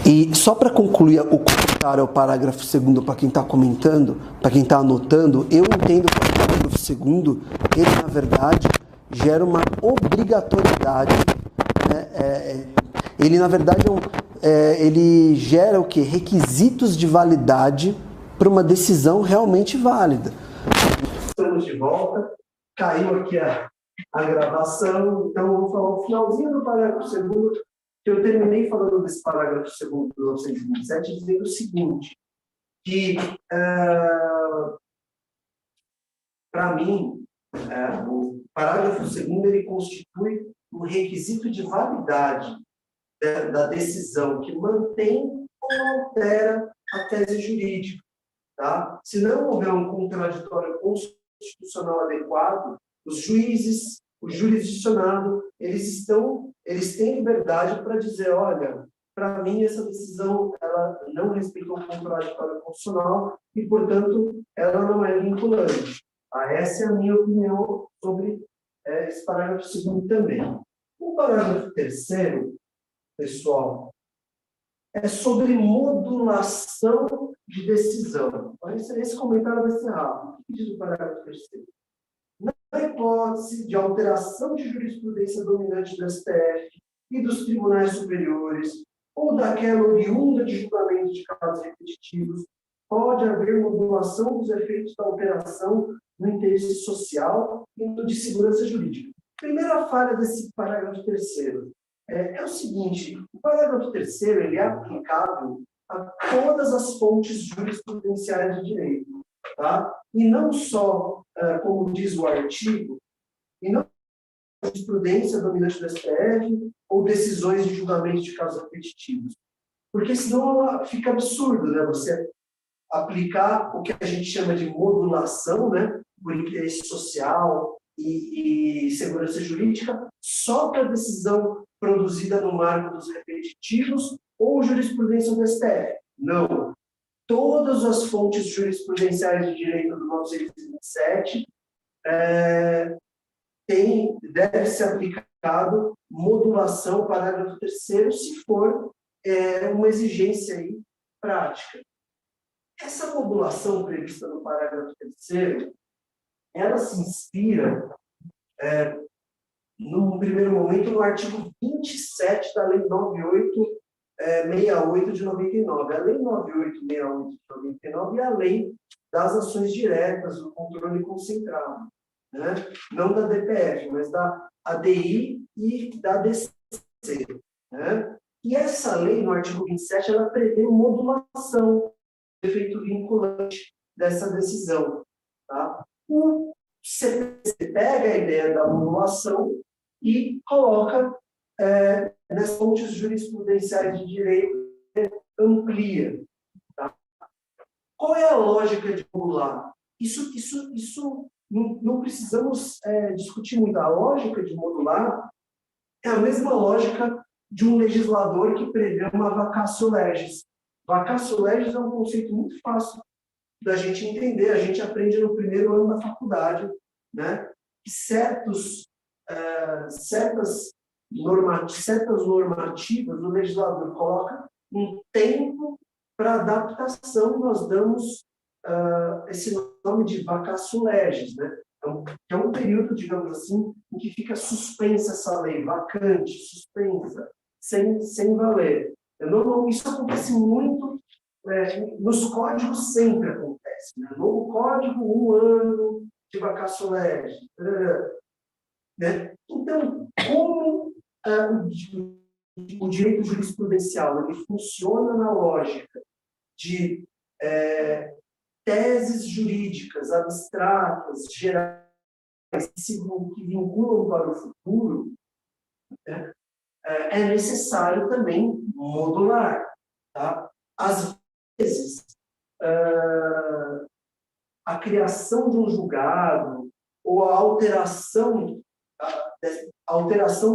E só para concluir o comentário ao parágrafo 2º, para quem está comentando, para quem está anotando, eu entendo que o parágrafo 2º, ele na verdade gera uma obrigatoriedade, né? Ele na verdade ele gera o quê? Requisitos de validade para uma decisão realmente válida. Estamos de volta, caiu aqui a gravação, então eu vou falar o finalzinho do parágrafo 2º, que eu terminei falando desse parágrafo 2º do 1927, dizendo o seguinte, que, para mim, o parágrafo 2º ele constitui um requisito de validade da decisão que mantém ou altera a tese jurídica. Tá? Se não houver um contraditório constitucional adequado, os juízes, o jurisdicionado, eles têm liberdade para dizer, olha, para mim essa decisão ela não respeitou o contraditório constitucional e, portanto, ela não é vinculante. Essa é a minha opinião sobre esse parágrafo 2º também. O parágrafo 3º, pessoal, é sobre modulação de decisão. Esse comentário vai ser rápido. O que diz o parágrafo 3º? Na hipótese de alteração de jurisprudência dominante do STF e dos tribunais superiores, ou daquela oriunda de julgamento de casos repetitivos, pode haver modulação dos efeitos da alteração no interesse social e no de segurança jurídica. Primeira falha desse parágrafo 3º é o seguinte: o parágrafo 3º ele é aplicável a todas as fontes jurisprudenciais de direito, tá? E não só, como diz o artigo, e não jurisprudência dominante do STF ou decisões de julgamento de casos repetitivos. Porque senão fica absurdo, né? Você aplicar o que a gente chama de modulação, né? Por interesse social e segurança jurídica, só para decisão produzida no marco dos repetitivos ou jurisprudência do STF. Não. Todas as fontes jurisprudenciais de direito do 927 deve ser aplicado modulação, parágrafo 3º, se for uma exigência aí prática. Essa modulação prevista no parágrafo 3º, ela se inspira, num primeiro momento, no artigo 27 da Lei 9868 de 99. A Lei 9868 de 99 é a lei das ações diretas, do controle concentrado, né? Não da DPF, mas da ADI e da DC, né? E essa lei, no artigo 27, ela prevê modulação, efeito vinculante dessa decisão. Tá? O CPC pega a ideia da modulação e coloca nas fontes jurisprudenciais de direito, amplia. Tá? Qual é a lógica de modular? Isso não precisamos discutir muito. A lógica de modular é a mesma lógica de um legislador que prevê uma vacatio legis. Vacatio legis é um conceito muito fácil da gente entender. A gente aprende no primeiro ano da faculdade, né? Que certas normativas o legislador coloca um tempo para adaptação. Nós damos esse nome de vacatio legis, né? É um período, digamos assim, em que fica suspensa essa lei, vacante, suspensa, sem valer. Isso acontece muito, nos códigos sempre acontece. Né? No código, 1 ano de vacatio legis. Né? Então, como o direito jurisprudencial ele funciona na lógica de teses jurídicas abstratas, gerais, que vinculam para o futuro, né? É necessário também modular. Tá? Às vezes, a criação de um julgado ou a alteração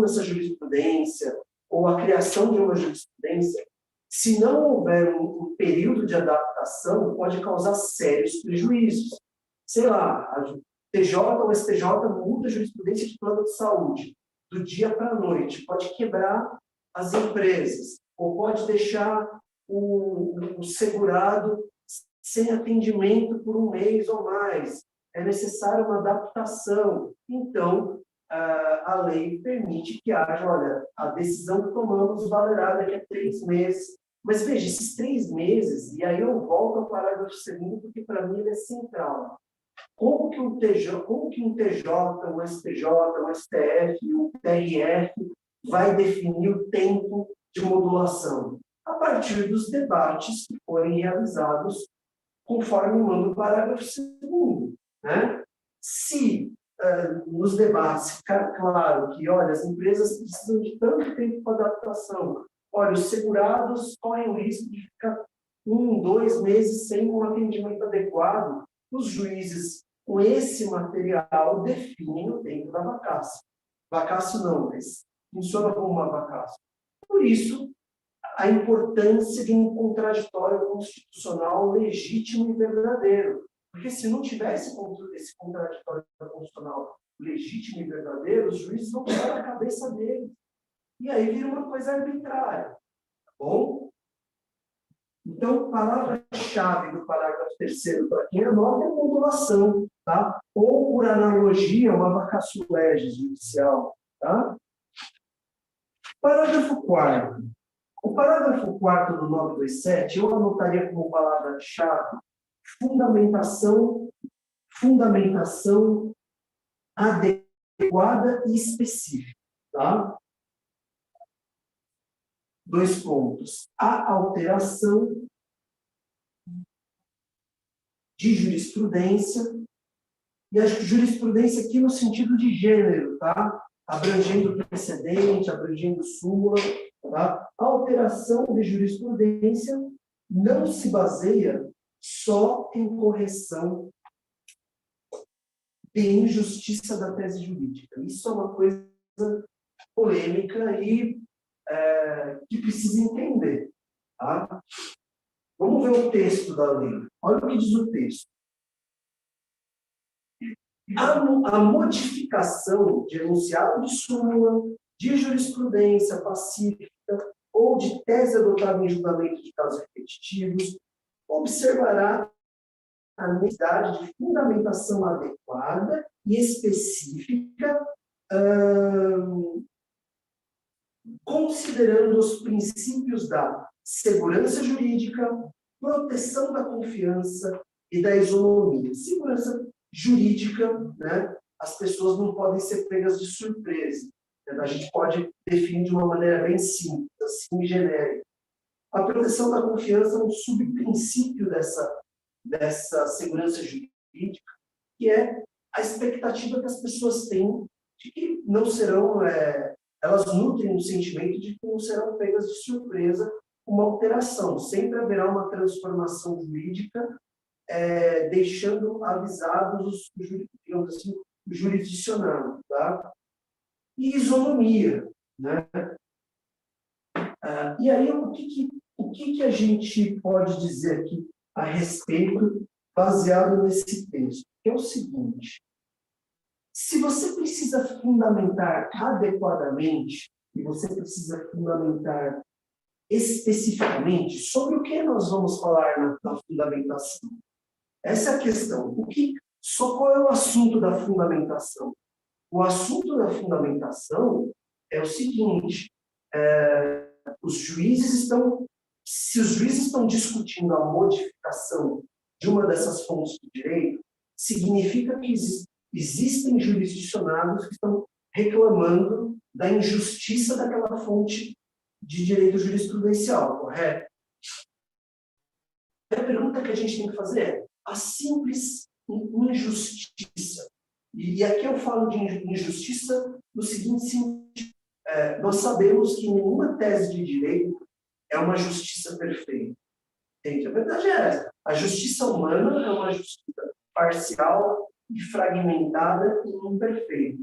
dessa jurisprudência ou a criação de uma jurisprudência, se não houver um período de adaptação, pode causar sérios prejuízos. Sei lá, a TJ ou STJ muda a jurisprudência de plano de saúde do dia para a noite, pode quebrar as empresas, ou pode deixar o segurado sem atendimento por 1 mês ou mais. É necessária uma adaptação. Então, a lei permite que haja, olha, a decisão que tomamos valerá daqui a 3 meses. Mas veja, esses 3 meses, e aí eu volto ao parágrafo 2º, porque para mim ele é central. Como que um TJ, um STJ, um STF, um TRF vai definir o tempo de modulação? A partir dos debates que forem realizados conforme manda o parágrafo 2º. Né? Se nos debates ficar claro que, olha, as empresas precisam de tanto tempo para adaptação, olha, os segurados correm o risco de ficar 1, 2 meses sem um atendimento adequado, os juízes, com esse material, definem o tempo da vacácio. Vacácio não, mas funciona como uma vacácio. Por isso, a importância de um contraditório constitucional legítimo e verdadeiro. Porque se não tivesse esse contraditório constitucional legítimo e verdadeiro, os juízes vão tirar a cabeça deles. E aí vira uma coisa arbitrária. Tá bom? Então, palavra-chave do parágrafo 3º, para quem anota, é modulação, tá? Ou, por analogia, uma vacatio legis judicial. Tá? Parágrafo 4º. O parágrafo 4º do 927, eu anotaria como palavra-chave fundamentação adequada e específica. Tá? 2 pontos. A alteração de jurisprudência E a jurisprudência aqui no sentido de gênero, tá? Abrangendo precedente, abrangendo súmula, tá? A alteração de jurisprudência não se baseia só em correção de injustiça da tese jurídica. Isso é uma coisa polêmica e que precisa entender. Tá? Vamos ver o texto da lei. Olha o que diz o texto. A modificação de enunciado de súmula, de jurisprudência pacífica ou de tese adotada em julgamento de casos repetitivos observará a necessidade de fundamentação adequada e específica, considerando os princípios da segurança jurídica, proteção da confiança e da isonomia. Segurança jurídica, né? As pessoas não podem ser pegas de surpresa. Né? A gente pode definir de uma maneira bem simples, assim, genérica. A proteção da confiança é um subprincípio dessa segurança jurídica, que é a expectativa que as pessoas têm de que não serão, elas nutrem um sentimento de que não serão pegas de surpresa uma alteração. Sempre haverá uma transformação jurídica, deixando avisados digamos assim, o jurisdicionado. Tá? E isonomia. Né? E aí, o que a gente pode dizer aqui a respeito, baseado nesse texto? Que é o seguinte: se você precisa fundamentar adequadamente, e você precisa fundamentar especificamente, sobre o que nós vamos falar na fundamentação? Essa é a questão. Qual é o assunto da fundamentação? O assunto da fundamentação é o seguinte: se os juízes estão discutindo a modificação de uma dessas fontes do direito, significa que existem jurisdicionados que estão reclamando da injustiça daquela fonte de direito jurisprudencial, correto? A pergunta que a gente tem que fazer é a simples injustiça. E aqui eu falo de injustiça no seguinte sentido: nós sabemos que nenhuma tese de direito é uma justiça perfeita. A verdade é essa. A justiça humana é uma justiça parcial e fragmentada e imperfeita.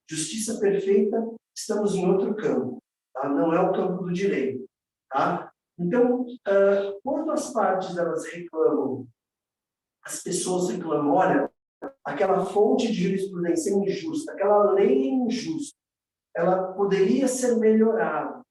Justiça perfeita, estamos em outro campo. Tá? Não é o campo do direito. Tá? Então, quando as partes elas reclamam, as pessoas reclamam, olha, aquela fonte de jurisprudência é injusta, aquela lei é injusta, ela poderia ser melhorada. O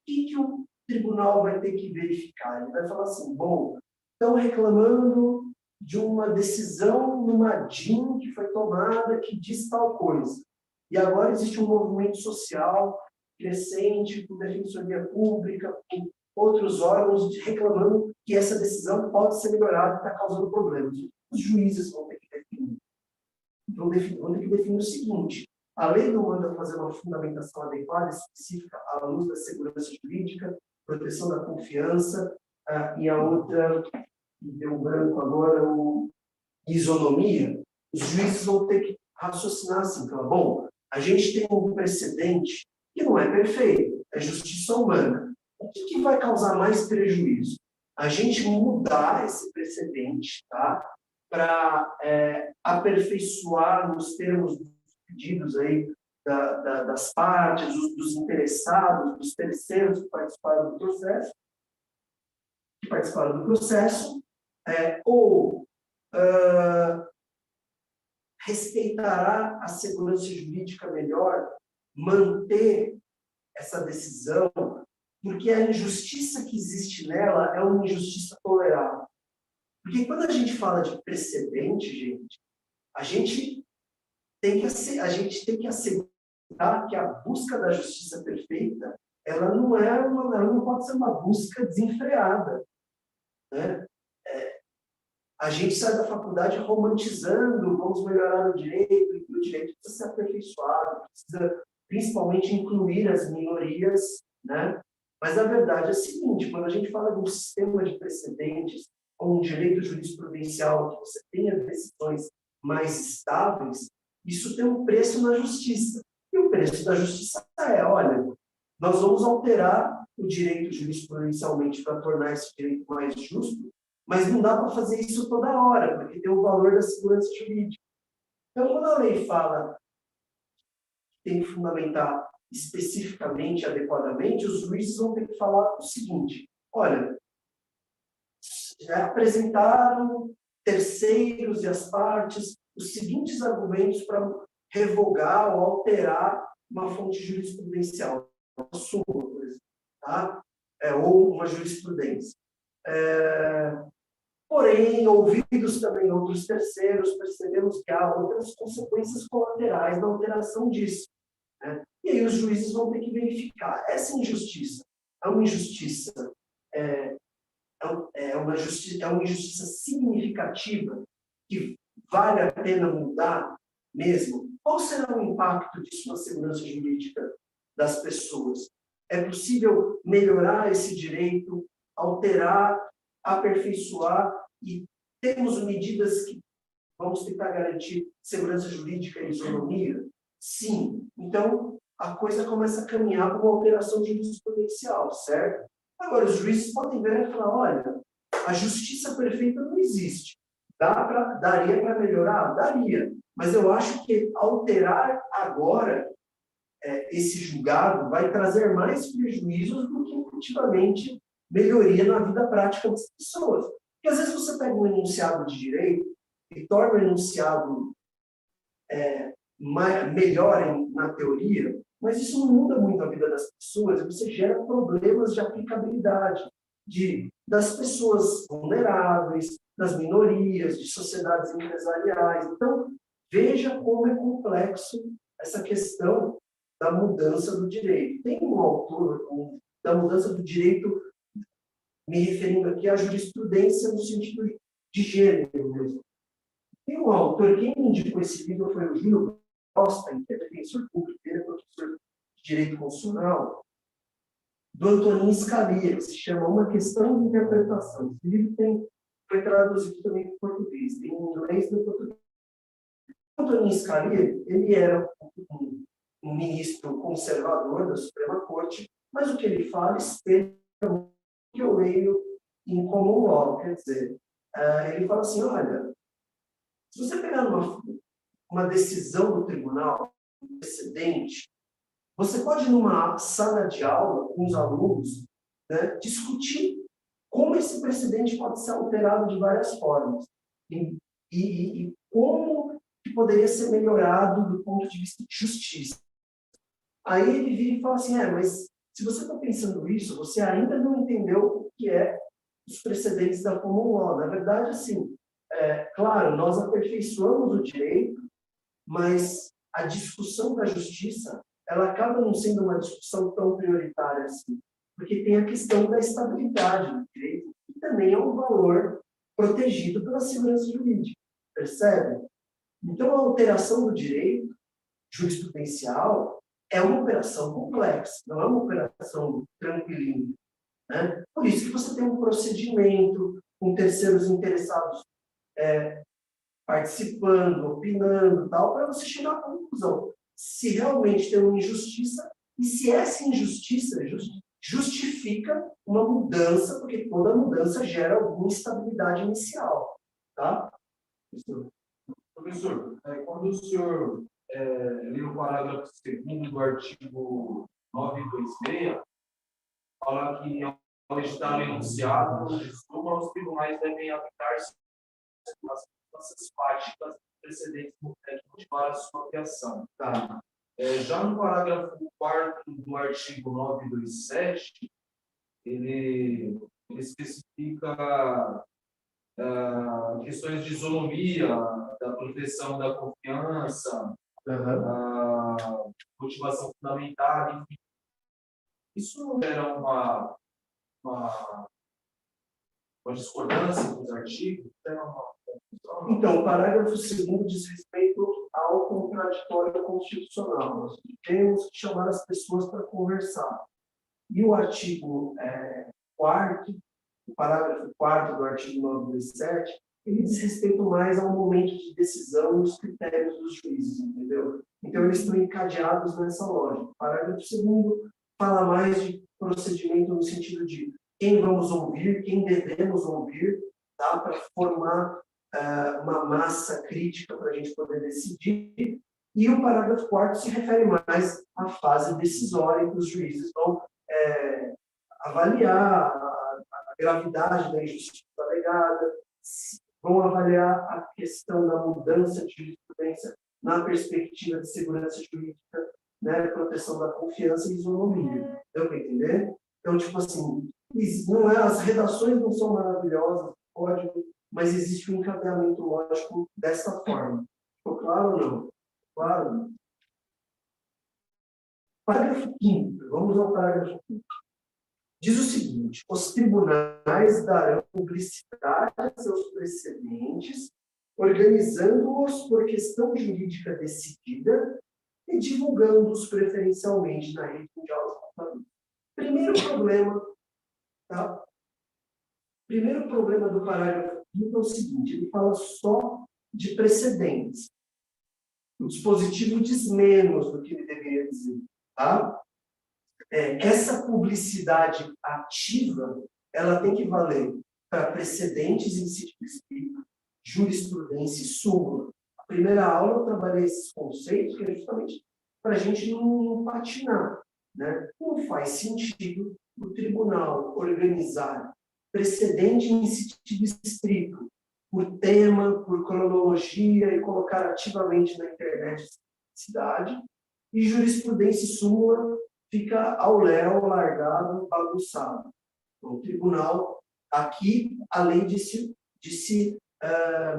que o tribunal vai ter que verificar? Ele vai falar assim: bom, estão reclamando de uma decisão numa DIN que foi tomada que diz tal coisa. E agora existe um movimento social crescente, com defensoria pública, com outros órgãos reclamando que essa decisão pode ser melhorada e está causando problemas. Os juízes vão ter que definir. Vão ter que definir o seguinte: a lei não manda fazer uma fundamentação adequada, específica, à luz da segurança jurídica, proteção da confiança, e a outra, deu branco agora, isonomia. Os juízes vão ter que raciocinar assim: então, bom, a gente tem um precedente que não é perfeito, é justiça humana. O que vai causar mais prejuízo? A gente mudar esse precedente, tá? Para aperfeiçoar nos termos dos pedidos aí das partes, dos interessados, dos terceiros que participaram do processo, ou respeitará a segurança jurídica melhor, manter essa decisão, porque a injustiça que existe nela é uma injustiça tolerável. Porque quando a gente fala de precedente, gente, a gente tem que assegurar que a busca da justiça perfeita, ela não pode ser uma busca desenfreada. Né? A gente sai da faculdade romantizando, vamos melhorar o direito, e o direito precisa ser aperfeiçoado, precisa principalmente incluir as minorias, né? Mas a verdade é a seguinte: quando a gente fala de um sistema de precedentes, ou um direito jurisprudencial, que você tenha decisões mais estáveis, isso tem um preço na justiça. E o preço da justiça é, olha, nós vamos alterar o direito jurisprudencialmente para tornar esse direito mais justo, mas não dá para fazer isso toda hora, porque tem o valor da segurança jurídica. Então, quando a lei fala que tem que fundamentar especificamente, adequadamente, os juízes vão ter que falar o seguinte: olha, já apresentaram terceiros e as partes os seguintes argumentos para revogar ou alterar uma fonte jurisprudencial, uma súmula, por exemplo, tá? Ou uma jurisprudência. Porém, ouvidos também outros terceiros, percebemos que há outras consequências colaterais da alteração disso, né? E aí os juízes vão ter que verificar essa injustiça. É uma injustiça, é uma injustiça significativa que vale a pena mudar mesmo? Qual será o impacto disso na segurança jurídica das pessoas? É possível melhorar esse direito, alterar, aperfeiçoar, e temos medidas que vamos tentar garantir segurança jurídica e isonomia? Sim. Então, a coisa começa a caminhar para uma alteração jurisprudencial, certo? Agora, os juízes podem ver e falar: olha, a justiça perfeita não existe. Daria para melhorar? Daria. Mas eu acho que alterar agora esse julgado vai trazer mais prejuízos do que efetivamente melhoria na vida prática das pessoas. Porque às vezes você pega um enunciado de direito e torna o enunciado melhor na teoria, mas isso não muda muito a vida das pessoas, você gera problemas de aplicabilidade das pessoas vulneráveis, das minorias, de sociedades empresariais. Então, veja como é complexo essa questão da mudança do direito. Tem um autor da mudança do direito, me referindo aqui à jurisprudência no sentido de gênero mesmo. Tem um autor, quem me indicou esse livro foi o Gil Costa, que é defensor público, ele é professor de direito constitucional, do Antonin Scalia, que se chama Uma Questão de Interpretação. Esse livro foi traduzido também para o português, tem em inglês e no português. O Antonin Scalia, ele era um ministro conservador da Suprema Corte, mas o que ele fala espelha o que eu leio em common law, quer dizer, ele fala assim: olha, se você pegar uma decisão do tribunal, um precedente, você pode, numa sala de aula com os alunos, né, discutir como esse precedente pode ser alterado de várias formas e como que poderia ser melhorado do ponto de vista de justiça. Aí ele vira e fala assim: mas se você está pensando isso, você ainda não entendeu o que é os precedentes da common law. Na verdade, assim, claro, nós aperfeiçoamos o direito, mas a discussão da justiça, ela acaba não sendo uma discussão tão prioritária assim, porque tem a questão da estabilidade do direito, que também é um valor protegido pela segurança jurídica, percebe? Então, a alteração do direito jurisprudencial é uma operação complexa, não é uma operação tranquilinha, né? Por isso que você tem um procedimento com terceiros interessados participando, opinando, tal, para você chegar à conclusão se realmente tem uma injustiça e se essa injustiça justifica uma mudança, porque toda mudança gera alguma instabilidade inicial, tá? Professor, quando o senhor lê o parágrafo 2º do artigo 926, fala que ao estar enunciado, os tribunais devem aplicar-se as circunstâncias fáticas precedentes no que motivar a sua criação. Tá. Já no parágrafo 4º do artigo 927, ele especifica questões de isonomia, da proteção da confiança, motivação fundamental, enfim. Isso não gera uma discordância com os artigos? Então, o parágrafo 2º diz respeito ao contraditório constitucional. Nós temos que chamar as pessoas para conversar. E o artigo 4º, o parágrafo 4º do artigo 927, ele diz respeito mais ao momento de decisão e os critérios dos juízes, entendeu? Então, eles estão encadeados nessa lógica. O parágrafo 2º fala mais de procedimento no sentido de quem vamos ouvir, quem devemos ouvir, tá? Para formar uma massa crítica para a gente poder decidir. E o parágrafo 4º se refere mais à fase decisória, em que os juízes vão avaliar a gravidade da injustiça alegada, vão avaliar a questão da mudança de jurisprudência na perspectiva de segurança jurídica, né, proteção da confiança e isonomia. Deu para entender? Então, tipo assim, não as redações não são maravilhosas, código, mas existe um encadeamento lógico dessa forma. Ficou claro ou não? Claro. Parágrafo 5º. Vamos ao parágrafo 5º. Diz o seguinte: os tribunais darão publicidade a seus precedentes, organizando-os por questão jurídica decidida e divulgando-os preferencialmente na rede mundial de computadores. Primeiro problema do parágrafo 5º é o seguinte: ele fala só de precedentes. O dispositivo diz menos do que ele deveria dizer, tá? Essa publicidade ativa, ela tem que valer para precedentes em sentido estrito, jurisprudência e súmula. A primeira aula eu trabalhei esses conceitos, que é justamente para a gente não patinar, né? Não faz sentido o tribunal organizar precedente em sentido estrito, por tema, por cronologia, e colocar ativamente na internet cidade, e jurisprudência e súmula fica ao léu, largado, bagunçado. Então, o tribunal, aqui, a lei disse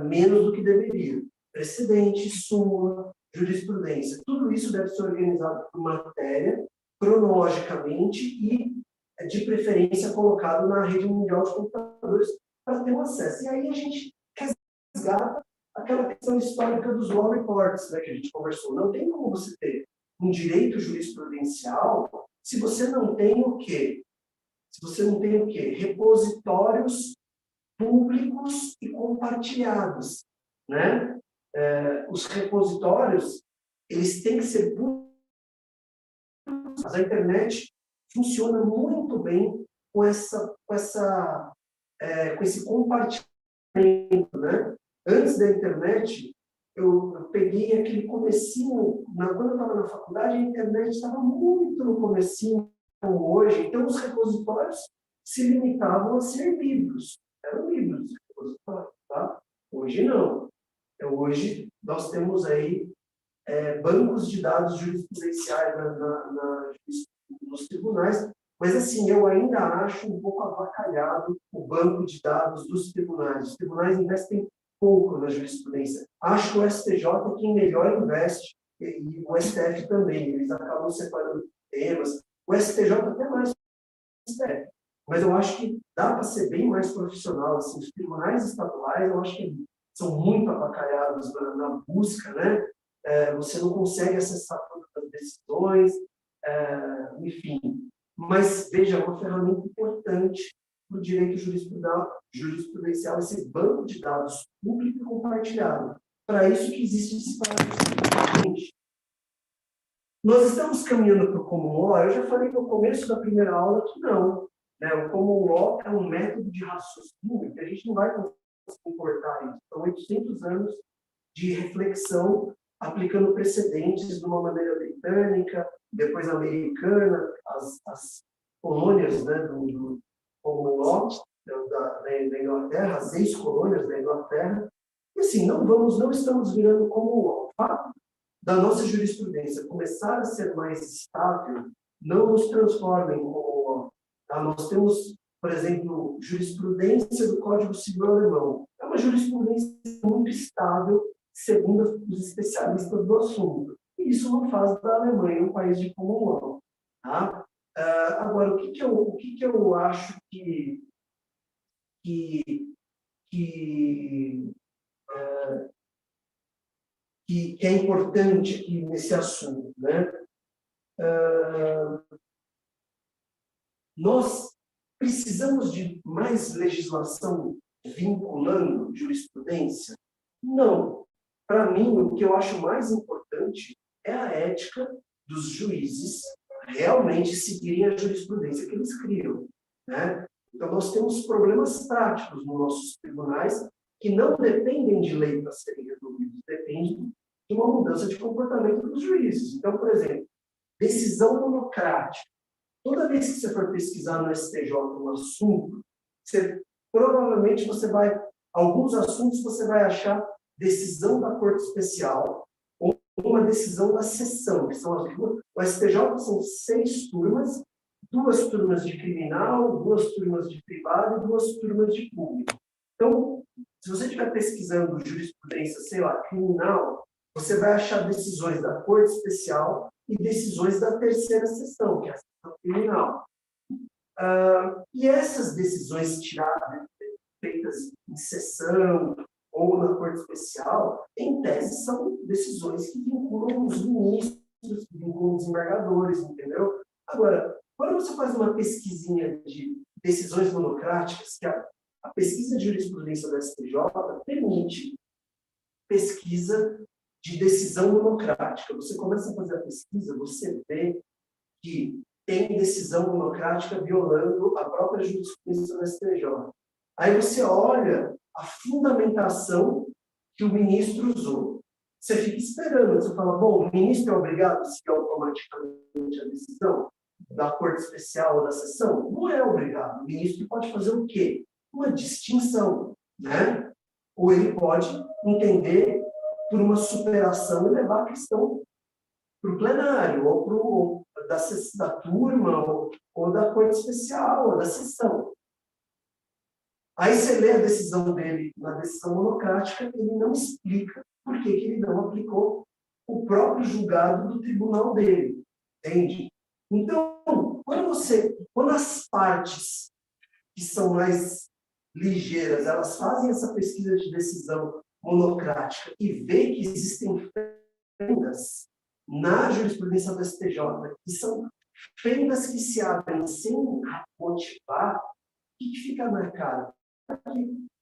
menos do que deveria. Precedente, súmula, jurisprudência. Tudo isso deve ser organizado por matéria, cronologicamente e, de preferência, colocado na rede mundial de computadores para ter um acesso. E aí a gente resgata aquela questão histórica dos law reports, né, que a gente conversou. Não tem como você ter um direito jurisprudencial se você não tem o quê? Se você não tem o quê? Repositórios públicos e compartilhados, né? Os repositórios, eles têm que ser públicos. A internet funciona muito bem com esse compartilhamento, né? Antes da internet, eu peguei aquele comecinho, quando eu estava na faculdade, a internet estava muito no comecinho, como hoje, então os repositórios se limitavam a ser livros, eram livros de repositório, tá? Hoje não. Então, hoje nós temos aí bancos de dados jurisprudenciais nos tribunais, mas assim, eu ainda acho um pouco avacalhado o banco de dados dos tribunais. Os tribunais investem pouco na jurisprudência. Acho que o STJ é quem melhor investe, e o STF também. Eles acabam separando temas. O STJ até mais o STF. Mas eu acho que dá para ser bem mais profissional. Assim, os tribunais estaduais, eu acho que são muito avacalhados na busca, né? Você não consegue acessar todas as decisões, enfim. Mas, veja, é uma ferramenta importante para o direito jurisprudencial, esse banco de dados público e compartilhado. Para isso que existe esse parágrafo. Nós estamos caminhando para o Common Law. Eu já falei no começo da primeira aula que não. Né? O Common Law é um método de raciocínio que a gente não vai conseguir importar isso. São 800 anos de reflexão aplicando precedentes de uma maneira britânica, depois americana, as colônias, né, do Common Law da Inglaterra, as ex-colônias da Inglaterra. E assim, não estamos virando Common Law. O fato da nossa jurisprudência começar a ser mais estável não nos transforma em Common Law. Tá? Nós temos, por exemplo, jurisprudência do Código Civil Alemão. É uma jurisprudência muito estável, segundo os especialistas do assunto. E isso não faz da Alemanha um país de Common Law. Tá? Agora, o que eu acho que é importante aqui nesse assunto, né? Nós precisamos de mais legislação vinculando jurisprudência? Não. Para mim, o que eu acho mais importante é a ética dos juízes realmente seguirem a jurisprudência que eles criam, né? Então, nós temos problemas práticos nos nossos tribunais que não dependem de lei para serem resolvidos, dependem de uma mudança de comportamento dos juízes. Então, por exemplo, decisão monocrática. Toda vez que você for pesquisar no STJ um assunto, provavelmente alguns assuntos você vai achar decisão da Corte Especial ou uma decisão da seção, que são as duas. O STJ são 6 turmas, 2 turmas de criminal, 2 turmas de privado e 2 turmas de público. Então, se você estiver pesquisando jurisprudência, sei lá, criminal, você vai achar decisões da Corte Especial e decisões da terceira seção, que é a seção criminal. E essas decisões feitas em sessão ou na Corte Especial, em tese, são decisões que vinculam os ministros, que vinculam os desembargadores, entendeu? Agora, quando você faz uma pesquisinha de decisões monocráticas, que a pesquisa de jurisprudência da STJ permite pesquisa de decisão monocrática. Você começa a fazer a pesquisa, você vê que tem decisão monocrática violando a própria jurisprudência do STJ. Aí você olha a fundamentação que o ministro usou. Você fica esperando, você fala, bom, o ministro é obrigado a seguir automaticamente a decisão da Corte Especial ou da seção? Não é obrigado. O ministro pode fazer o quê? Uma distinção, né? Ou ele pode entender por uma superação e levar a questão para o plenário, ou da turma, ou da Corte Especial, ou da sessão. Aí você lê a decisão dele na decisão monocrática, ele não explica por que ele não aplicou o próprio julgado do tribunal dele, entende? Então, quando as partes que são mais ligeiras, elas fazem essa pesquisa de decisão monocrática e vê que existem fendas na jurisprudência do STJ, que são fendas que se abrem sem motivar, o que fica na cara?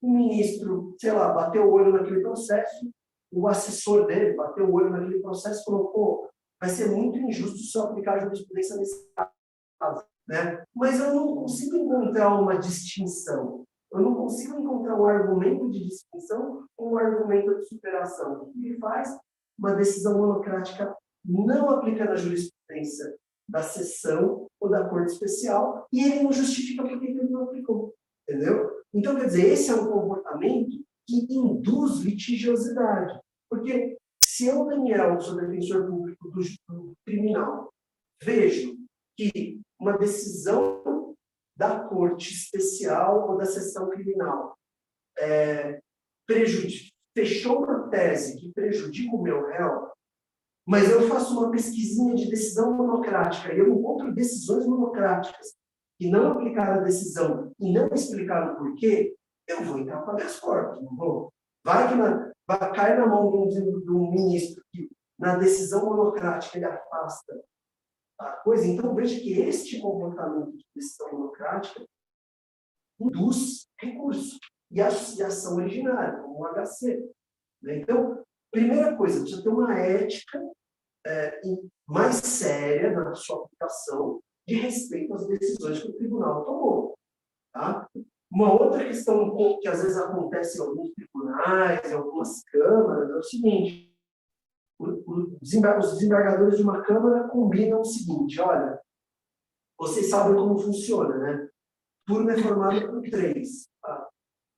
O ministro, sei lá, bateu o olho naquele processo, o assessor dele bateu o olho naquele processo e falou, pô, vai ser muito injusto se eu aplicar a jurisprudência nesse caso, né? Mas eu não consigo encontrar uma distinção. Eu não consigo encontrar um argumento de distinção ou um argumento de superação. O que ele faz? Uma decisão monocrática não aplicando a jurisprudência da seção ou da Corte Especial e ele não justifica por que ele não aplicou. Entendeu? Então, quer dizer, esse é um comportamento que induz litigiosidade. Porque se eu, Daniel, sou defensor público do criminal, vejo que uma decisão da Corte Especial ou da seção criminal fechou uma tese que prejudica o meu réu, mas eu faço uma pesquisinha de decisão monocrática e eu encontro decisões monocráticas que não aplicaram a decisão e não explicaram por quê, eu vou entrar para habeas corpus, não vou. Vai cair na mão de um ministro que, na decisão monocrática, ele afasta a coisa. Então, veja que este comportamento de decisão monocrática induz recurso e associação originária, como o HC. Né? Então, primeira coisa, precisa ter uma ética mais séria na sua aplicação de respeito às decisões que o tribunal tomou. Tá? Uma outra questão que às vezes acontece em alguns tribunais, em algumas câmaras, é o seguinte: os desembargadores de uma câmara combinam o seguinte: olha, vocês sabem como funciona, né? Turma é formado por 3. Tá?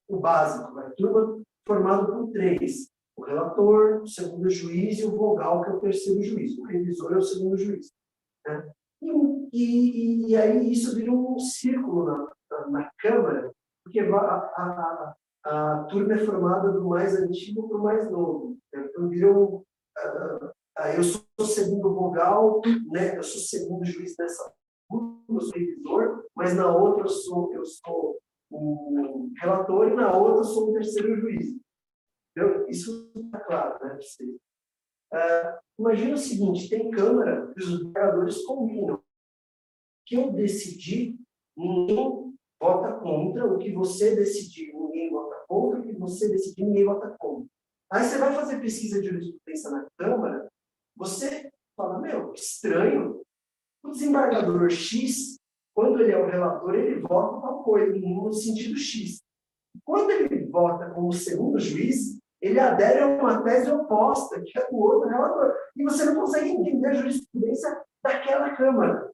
O básico, vai. Turma formado por 3. O relator, o segundo juiz e o vogal, que é o terceiro juiz. O revisor é o segundo juiz. Né? E aí isso vira um círculo na Câmara, porque a turma é formada do mais antigo para o mais novo. Né? Então, viram, eu sou o segundo vogal, né? Eu sou o segundo juiz nessa turma, eu sou revisor, mas na outra eu sou o relator e na outra eu sou o terceiro juiz. Então, isso está claro, né? Imagina o seguinte: tem Câmara que os desembargadores combinam. O que eu decidi, ninguém vota contra. O que você decidir, ninguém vota você decidir, ninguém vota contra. Aí você vai fazer pesquisa de jurisprudência na Câmara, você fala, meu, que estranho, o desembargador X, quando ele é o relator, ele vota tal coisa, no sentido X. Quando ele vota como segundo juiz, ele adere a uma tese oposta, que é do outro relator. E você não consegue entender a jurisprudência daquela Câmara.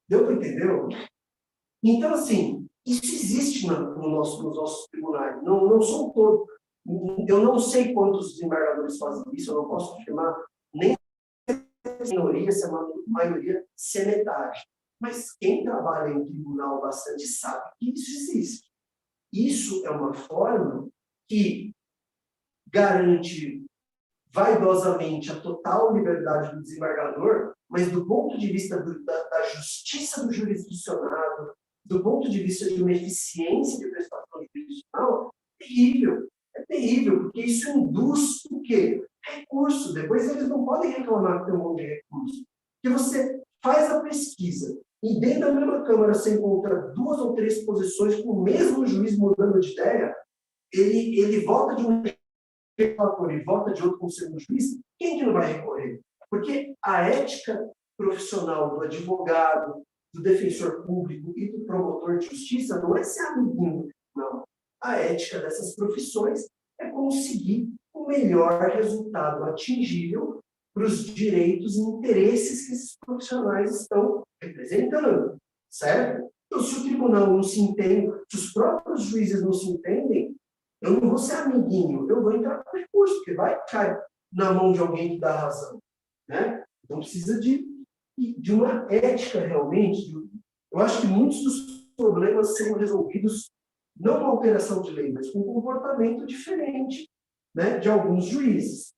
Deu para entender? Então, assim, isso existe nos nossos tribunais. Não são todos. Eu não sei quantos desembargadores fazem isso, eu não posso afirmar nem se é minoria, se é uma maioria, se é metade. Mas quem trabalha em tribunal bastante sabe que isso existe. Isso é uma forma que garante vaidosamente a total liberdade do desembargador, mas do ponto de vista da justiça do jurisdicionado, do ponto de vista de uma eficiência de prestação jurisdicional, é terrível, porque isso induz o quê? Recurso. Depois eles não podem reclamar que tem um monte de recurso. Porque você faz a pesquisa e dentro da mesma Câmara você encontra 2 ou 3 posições com o mesmo juiz mudando de ideia, ele vota de um relator e vota de outro como segundo juiz, quem que não vai recorrer? Porque a ética profissional do advogado, do defensor público e do promotor de justiça não é ser amiguinho, não. A ética dessas profissões é conseguir o melhor resultado atingível para os direitos e interesses que esses profissionais estão representando, certo? Então, se o tribunal não se entende, se os próprios juízes não se entendem, eu não vou ser amiguinho, eu vou entrar com recurso, porque vai cair na mão de alguém que dá razão, né? Então, precisa de uma ética, realmente. Eu acho que muitos dos problemas serão resolvidos não com alteração de lei, mas com um comportamento diferente, né, de alguns juízes.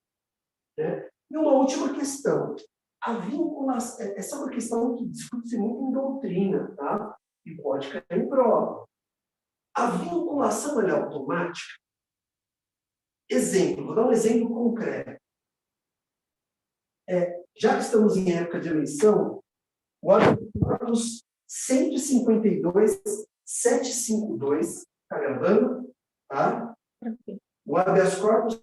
Né? E uma última questão. A vinculação, essa é uma questão que discute-se muito em doutrina, tá? E pode cair em prova. A vinculação é automática? Exemplo, vou dar um exemplo concreto. Já que estamos em época de eleição, o artigo 152.752, está gravando? Tá? O habeas corpus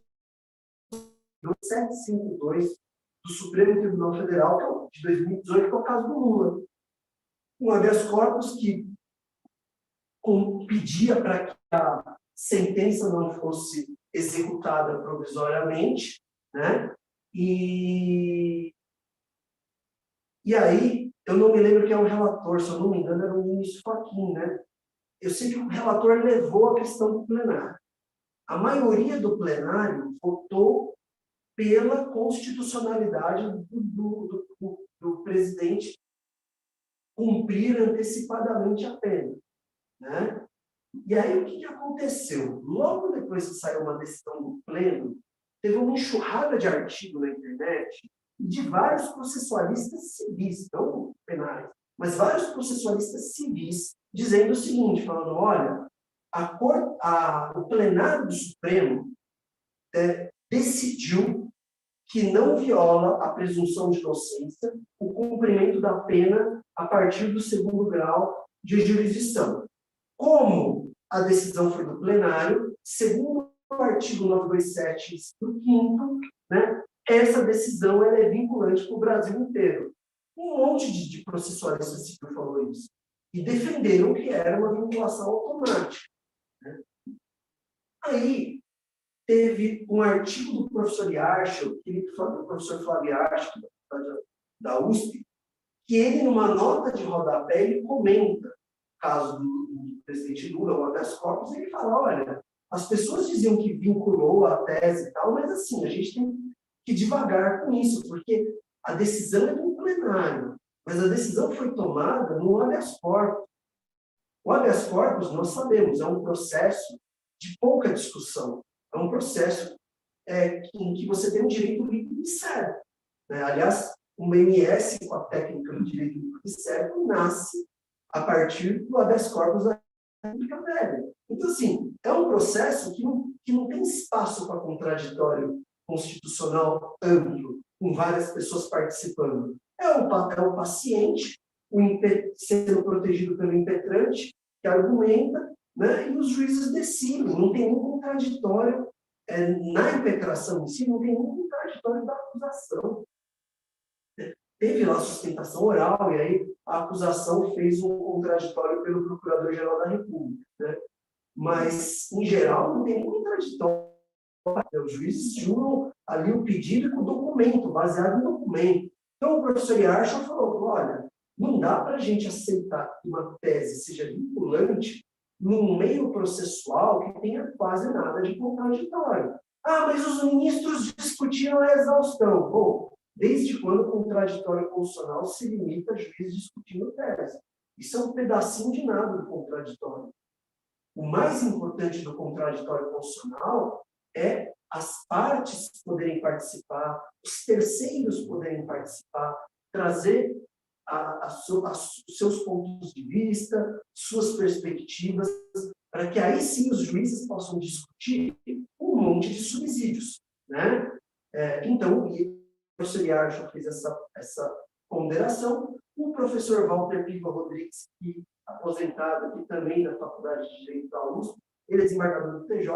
752 do Supremo Tribunal Federal, que é o de 2018, que é o caso do Lula. Um habeas corpus que pedia para que a sentença não fosse executada provisoriamente, né? E aí, eu não me lembro quem é o relator, se eu não me engano, era o ministro Fachin, né? Eu sei que o relator levou a questão do plenário. A maioria do plenário votou pela constitucionalidade do presidente cumprir antecipadamente a pena, né? E aí, o que aconteceu? Logo depois que saiu uma decisão do pleno, teve uma enxurrada de artigos na internet de vários processualistas civis, não penais, mas vários processualistas civis, dizendo o seguinte, falando, olha, o plenário do Supremo decidiu que não viola a presunção de inocência o cumprimento da pena a partir do 2º grau de jurisdição. Como a decisão foi do plenário, segundo o artigo 927, do 5º, né, essa decisão ela é vinculante para o Brasil inteiro. Um monte de processualistas civil falou isso. E defenderam que era uma vinculação automática. Né? Aí, teve um artigo do professor Yarcho, do professor Flávio Yarcho, da USP, que ele, numa nota de rodapé, ele comenta, caso do presidente Lula, o habeas corpus, ele fala, olha, as pessoas diziam que vinculou a tese e tal, mas assim, a gente tem que devagar com isso, porque a decisão é do plenário, mas a decisão foi tomada no habeas corpus. O habeas corpus, nós sabemos, é um processo de pouca discussão, é um processo em que você tem um direito líquido e certo. Né? Aliás, o MS, com a técnica do direito líquido e certo, nasce a partir do habeas corpus da República Velha. Então, assim, é um processo que não tem espaço para contraditório constitucional amplo, com várias pessoas participando. É o paciente, sendo protegido pelo impetrante, que argumenta, né? E os juízes decidem, não tem nenhum contraditório na impetração em si, não tem nenhum contraditório da acusação. Teve lá sustentação oral, e aí a acusação fez um contraditório pelo Procurador-Geral da República, né? Mas, em geral, não tem nenhum contraditório. Os juízes julgam ali o pedido com o documento, baseado no documento. Então, o professor Yarshall falou, olha, não dá para a gente aceitar que uma tese seja vinculante num meio processual que tenha quase nada de contraditório. Ah, mas os ministros discutiram a exaustão. Bom, desde quando o contraditório constitucional se limita a juiz discutindo tese? Isso é um pedacinho de nada do contraditório. O mais importante do contraditório constitucional é as partes poderem participar, os terceiros poderem participar, trazer os seus pontos de vista, suas perspectivas, para que aí sim os juízes possam discutir um monte de subsídios, né? Então, o professor Yarshall fez essa ponderação. O professor Walter Piva Rodrigues, que aposentado aqui também da Faculdade de Direito da USP, ele é desembargador do TJ,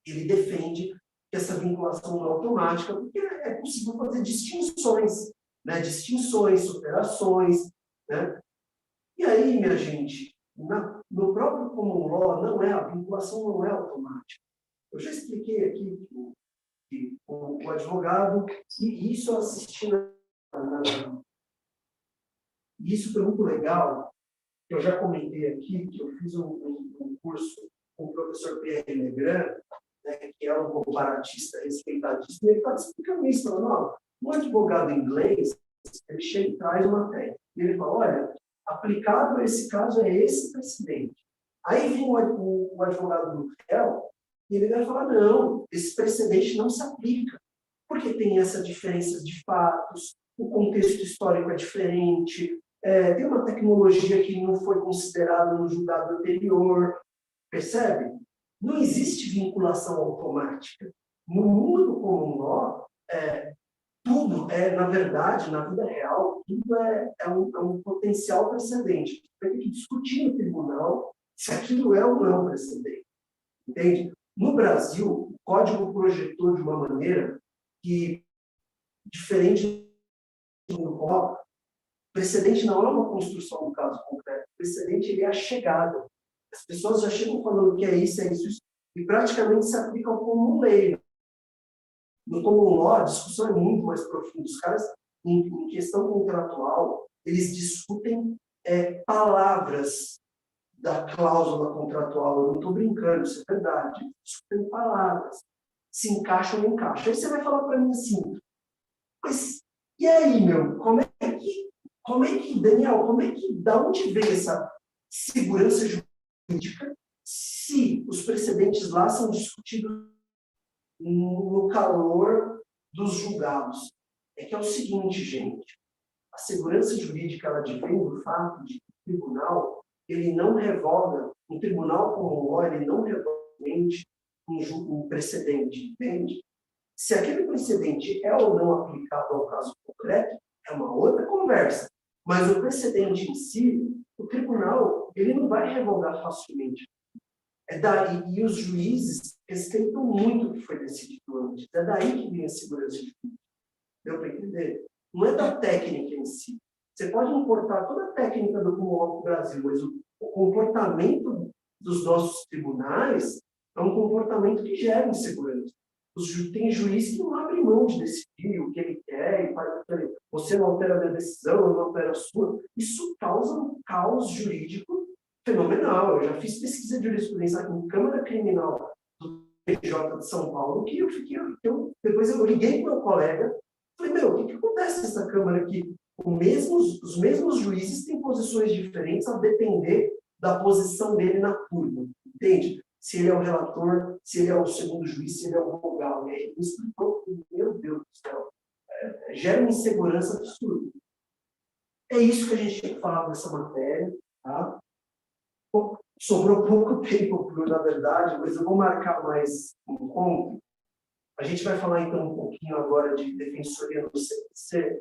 ele defende que essa vinculação não é automática, porque é possível fazer distinções, né? Distinções, superações, né? E aí, minha gente, no próprio common law, a vinculação não é automática. Eu já expliquei aqui que o advogado, e isso assistindo isso foi muito legal. Eu já comentei aqui que eu fiz um curso com o professor Pierre Legrand, né, que é um comparatista respeitadíssimo, e ele está explicando isso, falando, um advogado inglês, ele chega e traz uma técnica, e ele fala, olha, aplicado a esse caso é esse precedente. Aí vem o advogado do réu, e ele vai falar, não, esse precedente não se aplica, porque tem essa diferença de fatos, o contexto histórico é diferente, tem uma tecnologia que não foi considerada no julgado anterior, percebe? Não existe vinculação automática. No mundo do common law, tudo na verdade, na vida real, tudo é um potencial precedente. Vai ter que discutir no tribunal se aquilo é ou não precedente. Entende? No Brasil, o código projetou de uma maneira que, diferente do mundo law, precedente não é uma construção do caso concreto. O precedente ele é a chegada. As pessoas já chegam falando que é isso, e praticamente se aplicam como um lei. No common law, a discussão é muito mais profunda. Os caras, em questão contratual, eles discutem palavras da cláusula contratual. Eu não estou brincando, isso é verdade. Eles discutem palavras. Se encaixa ou não encaixa. Aí você vai falar para mim assim, mas e aí, meu, Daniel, da onde vem essa segurança jurídica se os precedentes lá são discutidos no calor dos julgados? É que é o seguinte, gente, a segurança jurídica ela advém do fato de que o tribunal ele não revoga, um tribunal como o law, ele não revoga um precedente, entende? Se aquele precedente é ou não aplicado ao caso concreto, é uma outra conversa. Mas o precedente em si, o tribunal, ele não vai revogar facilmente. E os juízes respeitam muito o que foi decidido antes. É daí que vem a segurança jurídica. Deu para entender? Não é da técnica em si. Você pode importar toda a técnica do common law para o Brasil, mas o comportamento dos nossos tribunais é um comportamento que gera insegurança. Tem juiz que não abre mão de decidir o que ele quer, e faz, você não altera a minha decisão, eu não altero a sua. Isso causa um caos jurídico fenomenal. Eu já fiz pesquisa de jurisprudência em Câmara Criminal do TJ de São Paulo, que depois eu liguei para o meu colega, falei, o que acontece nessa Câmara aqui? Os mesmos juízes têm posições diferentes a depender da posição dele na turma, entende? Se ele é o relator, se ele é o segundo juiz, se ele é o vogal. E aí ele me explicou, meu Deus do céu, gera uma insegurança absurda. É isso que a gente tinha que falar dessa matéria, tá? Sobrou pouco tempo, na verdade, mas eu vou marcar mais um encontro. A gente vai falar, então, um pouquinho agora de defensoria no CPC,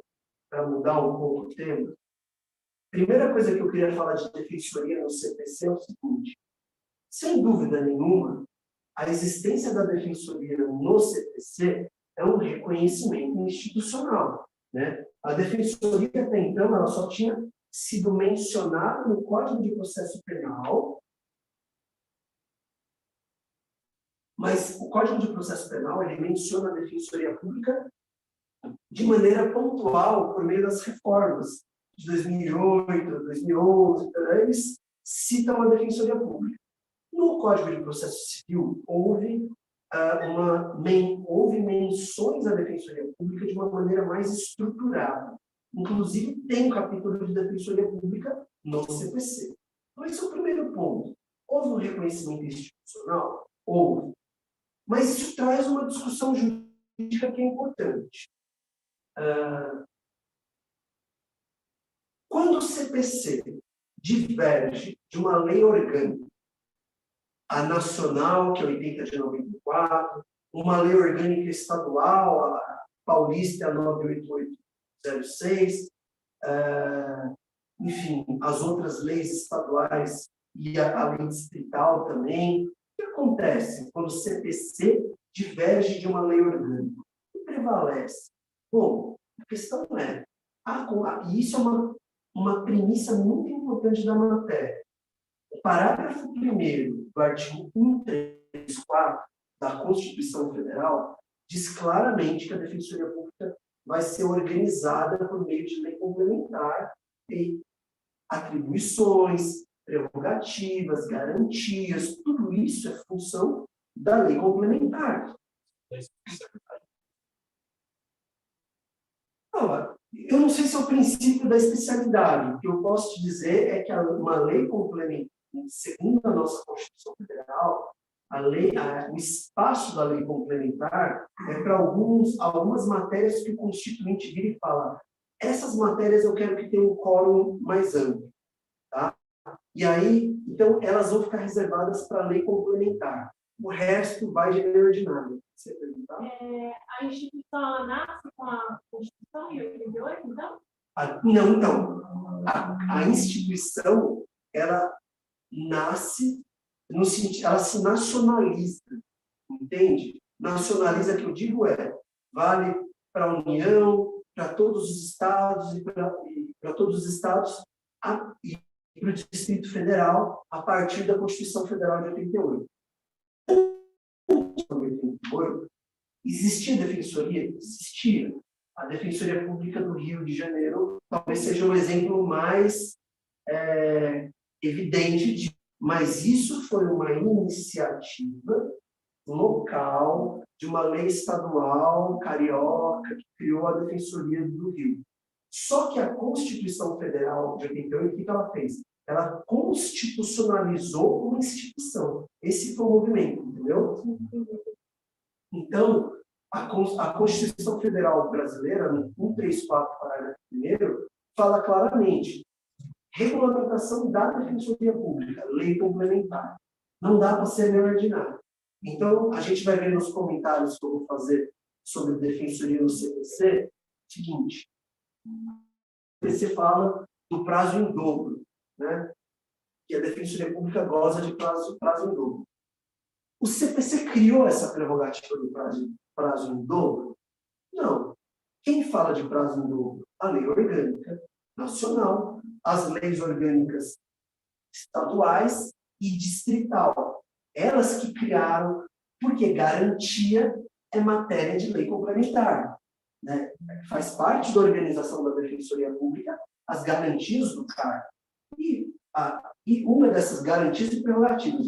para mudar um pouco o tema. Primeira coisa que eu queria falar de defensoria no CPC é o seguinte: Sem dúvida nenhuma, a existência da defensoria no CPC é um reconhecimento institucional, né? A defensoria, até então, ela só tinha sido mencionada no Código de Processo Penal, mas o Código de Processo Penal, ele menciona a defensoria pública de maneira pontual, por meio das reformas de 2008, 2011, eles citam a defensoria pública. No Código de Processo Civil, houve menções à defensoria pública de uma maneira mais estruturada. Inclusive, tem um capítulo de defensoria pública no CPC. Então, esse é o primeiro ponto. Houve um reconhecimento institucional? Houve. Mas isso traz uma discussão jurídica que é importante. Quando o CPC diverge de uma lei orgânica, a nacional, que é 80 de 94, uma lei orgânica estadual, a paulista, a 98806, enfim, as outras leis estaduais e a lei distrital também. O que acontece quando o CPC diverge de uma lei orgânica? O que prevalece? Bom, a questão é, e isso é uma premissa muito importante da matéria. O parágrafo 1º do artigo 134 da Constituição Federal diz claramente que a Defensoria Pública vai ser organizada por meio de lei complementar e atribuições, prerrogativas, garantias, tudo isso é função da lei complementar. Eu não sei se é o princípio da especialidade. O que eu posso te dizer é que uma lei complementar, segundo a nossa Constituição Federal, o espaço da lei complementar é para algumas matérias que o Constituinte vira e fala: essas matérias eu quero que tenha um quórum mais amplo. Tá? E aí, então, elas vão ficar reservadas para a lei complementar. O resto vai de lei ordinária. Você perguntar? A instituição, ela nasce com a Constituição em 88, então? Não, então. A instituição, ela nasce no sentido, ela se nacionaliza, entende? Nacionaliza, que eu digo vale para a União, para todos os estados e para todos os estados e para o Distrito Federal a partir da Constituição Federal de 88. Existia defensoria? Existia. A Defensoria Pública do Rio de Janeiro talvez seja o exemplo mais evidente, mas isso foi uma iniciativa local de uma lei estadual carioca que criou a Defensoria do Rio. Só que a Constituição Federal de 88, o que ela fez? Ela constitucionalizou uma instituição. Esse foi o movimento, entendeu? Então, a Constituição Federal Brasileira, no 134, parágrafo 1º, fala claramente: regulamentação da Defensoria Pública, lei complementar. Não dá para ser lei ordinária. Então, a gente vai ver nos comentários que eu vou fazer sobre Defensoria no CPC, o seguinte: o CPC fala do prazo em dobro, né? Que a Defensoria Pública goza de prazo em dobro. O CPC criou essa prerrogativa do prazo em dobro? Não. Quem fala de prazo em dobro? A lei orgânica nacional, as leis orgânicas estaduais e distrital. Elas que criaram, porque garantia é matéria de lei complementar, né? Faz parte da organização da Defensoria Pública as garantias do cargo. E uma dessas garantias e prerrogativas,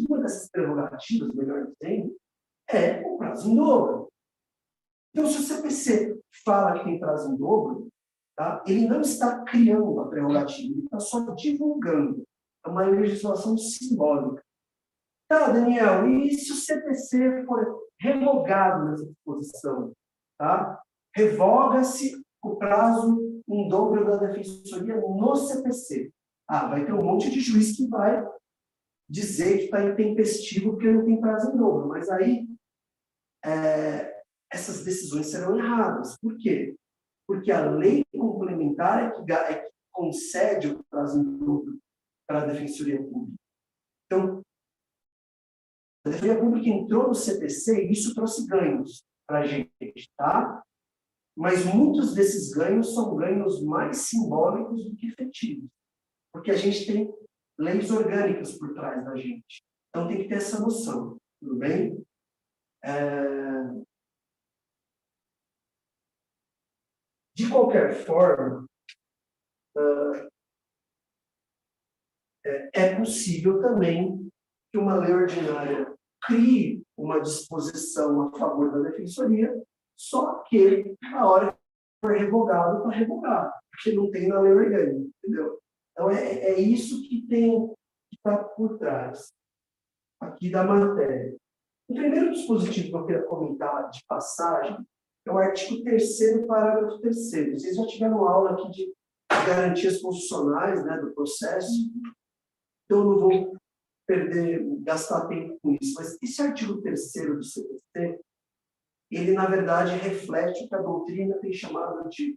melhor dizendo, é o prazo em dobro. Então, se o CPC fala que tem prazo em dobro, tá? Ele não está criando a prerrogativa, ele está só divulgando. É uma legislação simbólica. Tá, Daniel, e se o CPC for revogado nessa disposição? Tá? Revoga-se o prazo em dobro da Defensoria no CPC. Vai ter um monte de juiz que vai dizer que está intempestivo porque não tem prazo em dobro. Mas aí, essas decisões serão erradas. Por quê? Porque a lei complementar é que concede o prazo em dobro para a Defensoria Pública. Então, A Defensoria Pública entrou no CPC e isso trouxe ganhos para a gente, tá? Mas muitos desses ganhos são ganhos mais simbólicos do que efetivos, porque a gente tem leis orgânicas por trás da gente. Então tem que ter essa noção, tudo bem? De qualquer forma, é possível também que uma lei ordinária crie uma disposição a favor da defensoria, só que a hora que for revogado, está revogado, porque não tem na lei orgânica, entendeu? Então, é isso que tem que estar por trás aqui da matéria. O primeiro dispositivo que eu queria comentar de passagem é o artigo 3º, parágrafo 3º. Vocês já tiveram aula aqui de garantias constitucionais, né, do processo, então eu não vou gastar tempo com isso. Mas esse artigo 3º do CPC, ele, na verdade, reflete o que a doutrina tem chamado de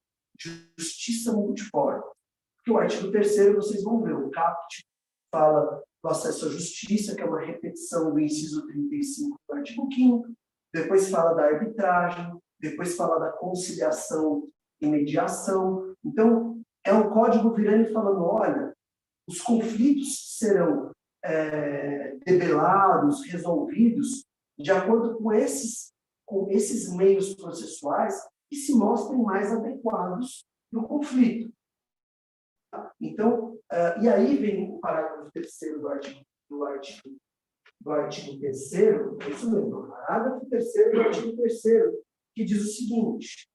justiça multiforme. Porque o artigo 3º, vocês vão ver, o caput fala do acesso à justiça, que é uma repetição do inciso 35 do artigo 5º, depois fala da arbitragem, depois fala da conciliação e mediação. Então, é um código virando e falando, olha, os conflitos serão debelados, resolvidos, de acordo com esses meios processuais que se mostrem mais adequados para o conflito. Então, e aí vem o parágrafo 3º do artigo 3º, é isso mesmo, o parágrafo 3º do artigo 3º, que diz o seguinte,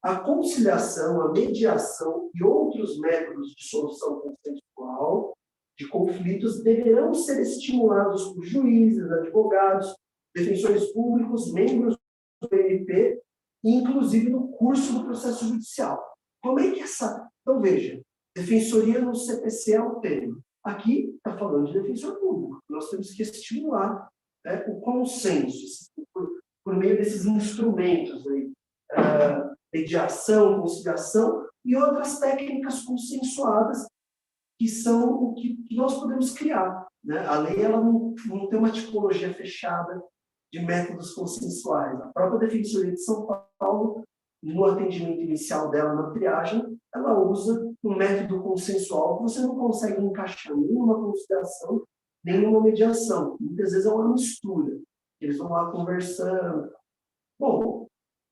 a conciliação, a mediação e outros métodos de solução consensual de conflitos deverão ser estimulados por juízes, advogados, defensores públicos, membros do MP, inclusive no curso do processo judicial. Como é que essa... Então, veja, defensoria no CPC é o tema. Aqui está falando de defensor público. Nós temos que estimular, né, o consenso, por meio desses instrumentos aí, mediação, conciliação e outras técnicas consensuadas que são o que nós podemos criar, né? A lei ela não tem uma tipologia fechada de métodos consensuais. A própria Defensoria de São Paulo, no atendimento inicial dela na triagem, ela usa um método consensual que você não consegue encaixar nenhuma conciliação, nenhuma mediação. Muitas vezes é uma mistura. Eles vão lá conversando. Bom,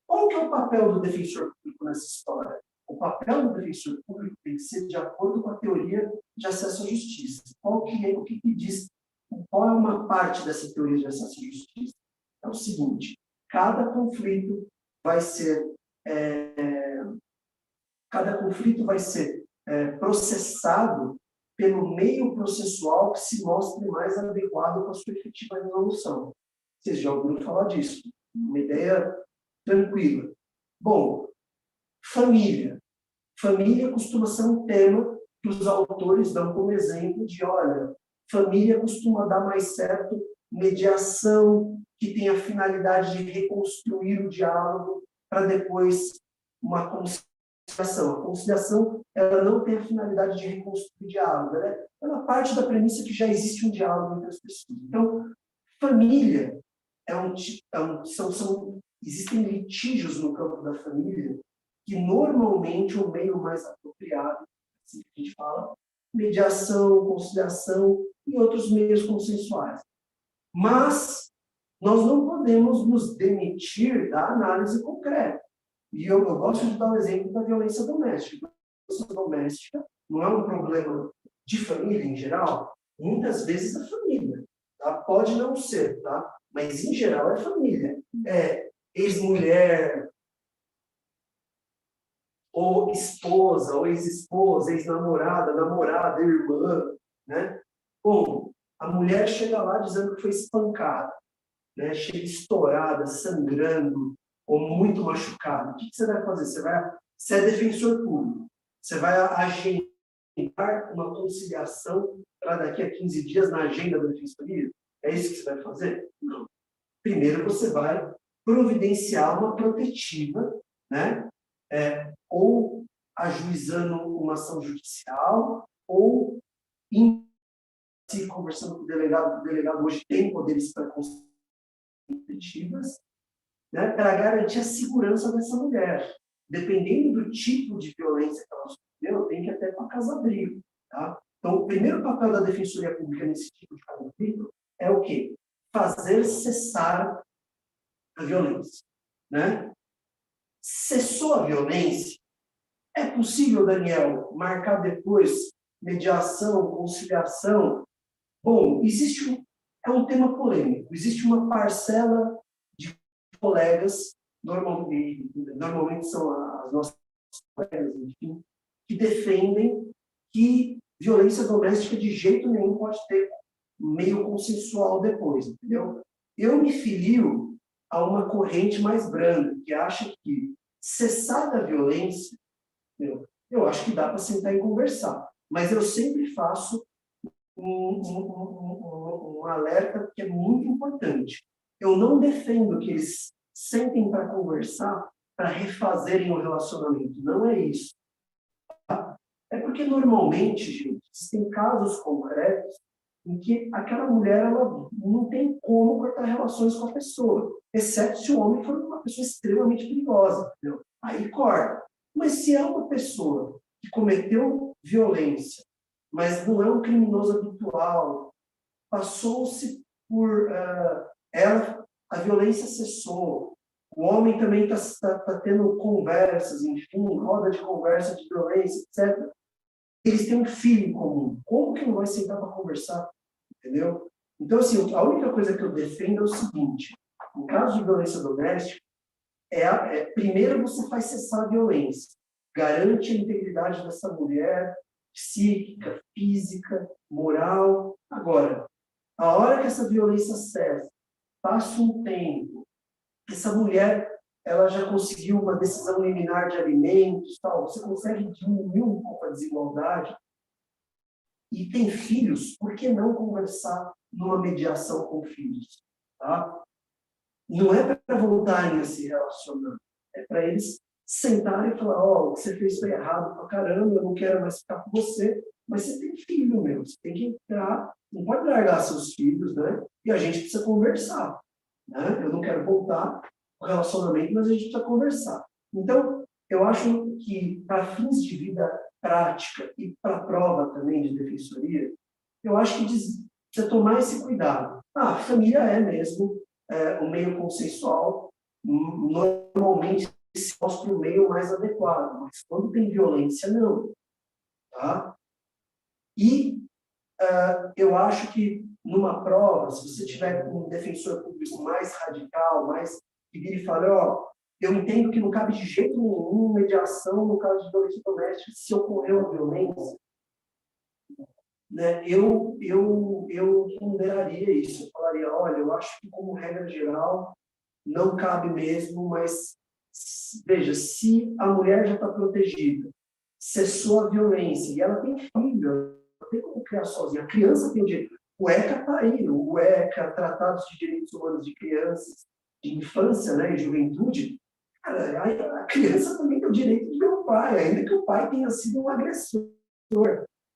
qual que é o papel do defensor público nessa história? O papel do defensor público tem que ser de acordo com a teoria de acesso à justiça. O que diz? Qual é uma parte dessa teoria de acesso à justiça? É o seguinte: cada conflito vai ser processado pelo meio processual que se mostre mais adequado com a sua efetiva resolução. Vocês já ouviram falar disso? Uma ideia tranquila. Bom, família. Família costuma ser um tema que os autores dão como exemplo de, olha, família costuma dar mais certo mediação, que tem a finalidade de reconstruir o diálogo para depois uma conciliação. A conciliação ela não tem a finalidade de reconstruir o diálogo, ela parte da premissa que já existe um diálogo entre as pessoas. Então, família existem litígios no campo da família que normalmente o meio mais apropriado, assim que a gente fala, mediação, conciliação e outros meios consensuais. Mas nós não podemos nos demitir da análise concreta. E eu gosto de dar o exemplo da violência doméstica. A violência doméstica não é um problema de família em geral, muitas vezes é família. Tá? Pode não ser, tá? Mas em geral é família. É ex-mulher, ou esposa, ou ex-esposa, ex-namorada, namorada, irmã, né? Bom, a mulher chega lá dizendo que foi espancada, né? Chega estourada, sangrando, ou muito machucada. O que você vai fazer? Você é defensor público. Você vai agendar uma conciliação para daqui a 15 dias na agenda da defensoria? É isso que você vai fazer? Não. Primeiro você vai providenciar uma protetiva, né? Ou ajuizando uma ação judicial ou se conversando com o delegado hoje tem poderes para constitutivas, né, para garantir a segurança dessa mulher. Dependendo do tipo de violência que ela sofreu, tem que ir até para a casa-abrigo. Tá? Então, o primeiro papel da Defensoria Pública nesse tipo de conflito é o quê? Fazer cessar a violência. Né? Cessou a violência, é possível, Daniel, marcar depois mediação, conciliação? Bom, é um tema polêmico. Existe uma parcela de colegas, normalmente são as nossas colegas, enfim, que defendem que violência doméstica de jeito nenhum pode ter meio consensual depois, entendeu? Eu me filio a uma corrente mais branda, que acha que cessar da violência, eu acho que dá para sentar e conversar. Mas eu sempre faço um alerta que é muito importante. Eu não defendo que eles sentem para conversar, para refazerem o relacionamento. Não é isso. Tá? É porque, normalmente, gente, existem casos concretos em que aquela mulher ela não tem como cortar relações com a pessoa, exceto se o homem for uma pessoa extremamente perigosa. Entendeu? Aí corta. Mas se é uma pessoa que cometeu violência, mas não é um criminoso habitual, passou-se por ela, a violência cessou, o homem também está tendo conversas, enfim, roda de conversa de violência, etc. Eles têm um filho em comum. Como que não vai sentar para conversar? Entendeu? Então, assim, a única coisa que eu defendo é o seguinte: no caso de violência doméstica, primeiro você faz cessar a violência, garante a integridade dessa mulher, psíquica, física, moral. Agora, a hora que essa violência cessa, passa um tempo, essa mulher ela já conseguiu uma decisão liminar de alimentos, tal, você consegue diminuir um pouco a desigualdade e tem filhos, por que não conversar numa mediação com filhos? Tá? Não é para voltarem a se relacionar, é para eles sentarem e falar: o que você fez foi errado pra caramba, eu não quero mais ficar com você, mas você tem filho, meu, você tem que entrar, não pode largar seus filhos, né? E a gente precisa conversar, né? Eu não quero voltar ao relacionamento, mas a gente precisa conversar. Então, eu acho que, para fins de vida prática e para prova também de defensoria, eu acho que precisa tomar esse cuidado. A família é mesmo um meio consensual, normalmente se mostra o meio mais adequado, mas quando tem violência, não. Tá? E eu acho que, numa prova, se você tiver um defensor público mais radical, mais que vira e fala: eu entendo que não cabe de jeito nenhum mediação no caso de violência doméstica se ocorreu a violência, né, eu ponderaria isso. Eu falaria: olha, eu acho que, como regra geral, não cabe mesmo, mas veja, se a mulher já está protegida, cessou a violência e ela tem filho, ela tem como criar sozinha, a criança tem direito. O ECA está aí, o ECA, Tratados de Direitos Humanos de Crianças, de Infância, né, e Juventude. Cara, a criança também tem o direito de ver o pai, ainda que o pai tenha sido um agressor.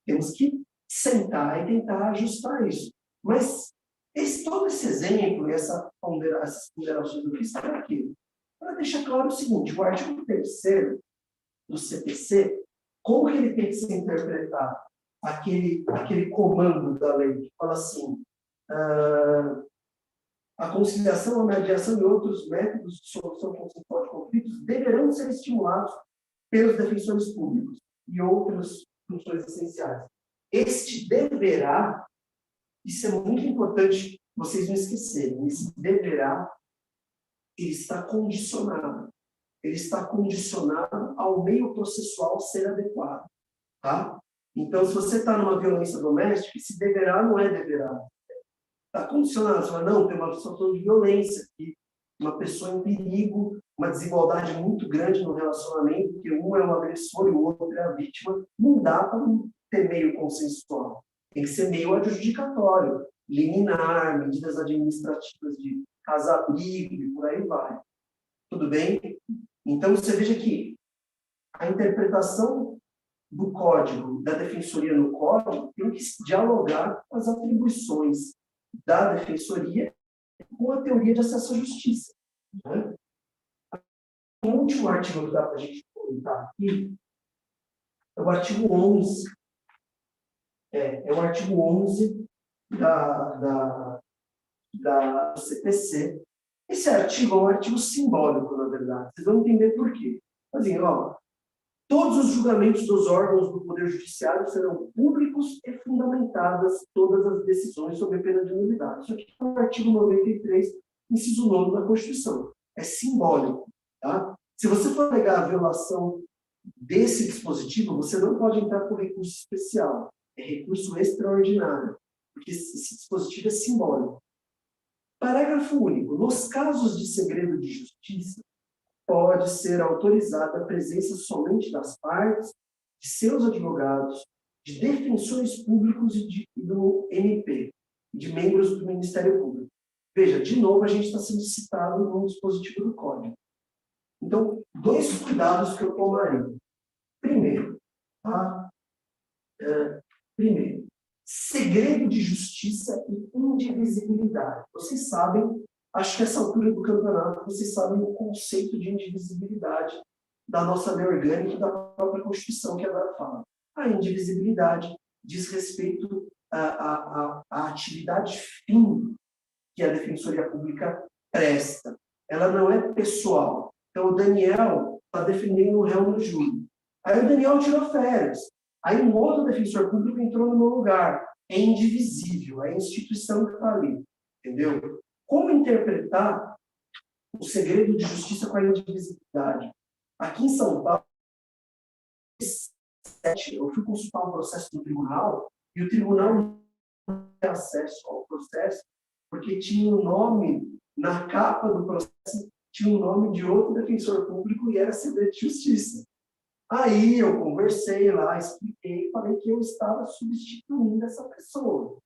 Temos que sentar e tentar ajustar isso. Mas todo esse exemplo, essas ponderações do que está aqui, para deixar claro o seguinte: o artigo 3º do CPC, como que ele tem que ser interpretado? Aquele comando da lei que fala assim: a conciliação, a mediação e outros métodos de solução consensual de conflitos deverão ser estimulados pelos defensores públicos e outras funções essenciais. Este deverá, isso é muito importante vocês não esquecerem, esse deverá, ele está condicionado. Ele está condicionado ao meio processual ser adequado. Tá? Então, se você está numa violência doméstica, esse deverá não é deverá. Está condicionado. Você fala: não, tem uma situação de violência aqui, uma pessoa em perigo, uma desigualdade muito grande no relacionamento, que um é o agressor e o outro é a vítima. Não dá para ter meio consensual. Tem que ser meio adjudicatório, liminar, medidas administrativas de casa-abrigo e por aí vai. Tudo bem? Então, você veja que a interpretação do código, da defensoria no código, tem que dialogar com as atribuições da defensoria com a teoria de acesso à justiça. Né? O último artigo que dá para a gente comentar aqui é o artigo 11. É o artigo 11 da CPC. Esse artigo é um artigo simbólico, na verdade. Vocês vão entender por quê. Assim, todos os julgamentos dos órgãos do Poder Judiciário serão públicos e fundamentadas todas as decisões sob pena de nulidade. Isso aqui é o artigo 93, inciso 9 da Constituição. É simbólico. Tá? Se você for pegar a violação desse dispositivo, você não pode entrar por recurso especial. É recurso extraordinário, porque esse dispositivo é simbólico. Parágrafo único. Nos casos de segredo de justiça, pode ser autorizada a presença somente das partes, de seus advogados, de defensores públicos e do MP, de membros do Ministério Público. Veja, de novo, a gente está sendo citado no dispositivo do Código. Então, 2 cuidados que eu tomaria. Primeiro, segredo de justiça e indivisibilidade. Vocês sabem, acho que essa altura do campeonato, vocês sabem o conceito de indivisibilidade da nossa lei orgânica e da própria Constituição que agora fala. A indivisibilidade diz respeito à atividade fim que a Defensoria Pública presta. Ela não é pessoal. Então, o Daniel está defendendo o réu no júri. Aí o Daniel tirou férias. Aí um outro defensor público entrou no meu lugar. É indivisível, é a instituição que está ali. Entendeu? Como interpretar o segredo de justiça com a indivisibilidade? Aqui em São Paulo, eu fui consultar um processo no tribunal e o tribunal não tinha acesso ao processo porque tinha o nome, na capa do processo, tinha o nome de outro defensor público e era segredo de justiça. Aí eu conversei lá, expliquei, falei que eu estava substituindo essa pessoa.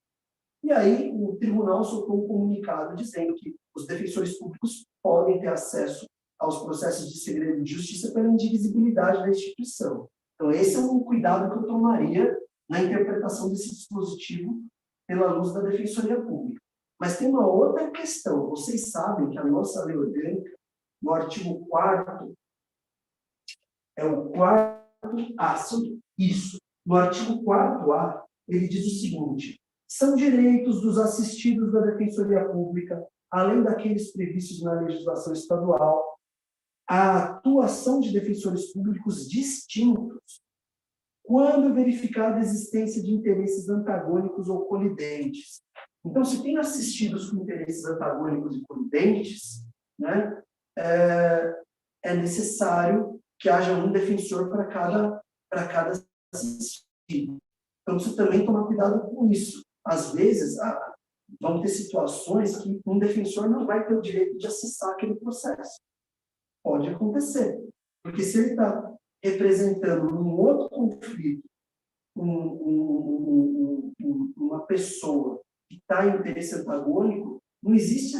E aí o tribunal soltou um comunicado dizendo que os defensores públicos podem ter acesso aos processos de segredo de justiça pela indivisibilidade da instituição. Então esse é um cuidado que eu tomaria na interpretação desse dispositivo pela luz da Defensoria Pública. Mas tem uma outra questão. Vocês sabem que a nossa lei orgânica, no artigo 4º, é o 4A, isso. No artigo 4A, ele diz o seguinte: são direitos dos assistidos da Defensoria Pública, além daqueles previstos na legislação estadual, a atuação de defensores públicos distintos, quando verificada a existência de interesses antagônicos ou colidentes. Então, se tem assistidos com interesses antagônicos e colidentes, né, é necessário que haja um defensor para cada assistido. Então, precisa também tomar cuidado com isso. Às vezes, vão ter situações que um defensor não vai ter o direito de acessar aquele processo. Pode acontecer. Porque se ele está representando um outro conflito, uma pessoa que está em interesse antagônico, não existe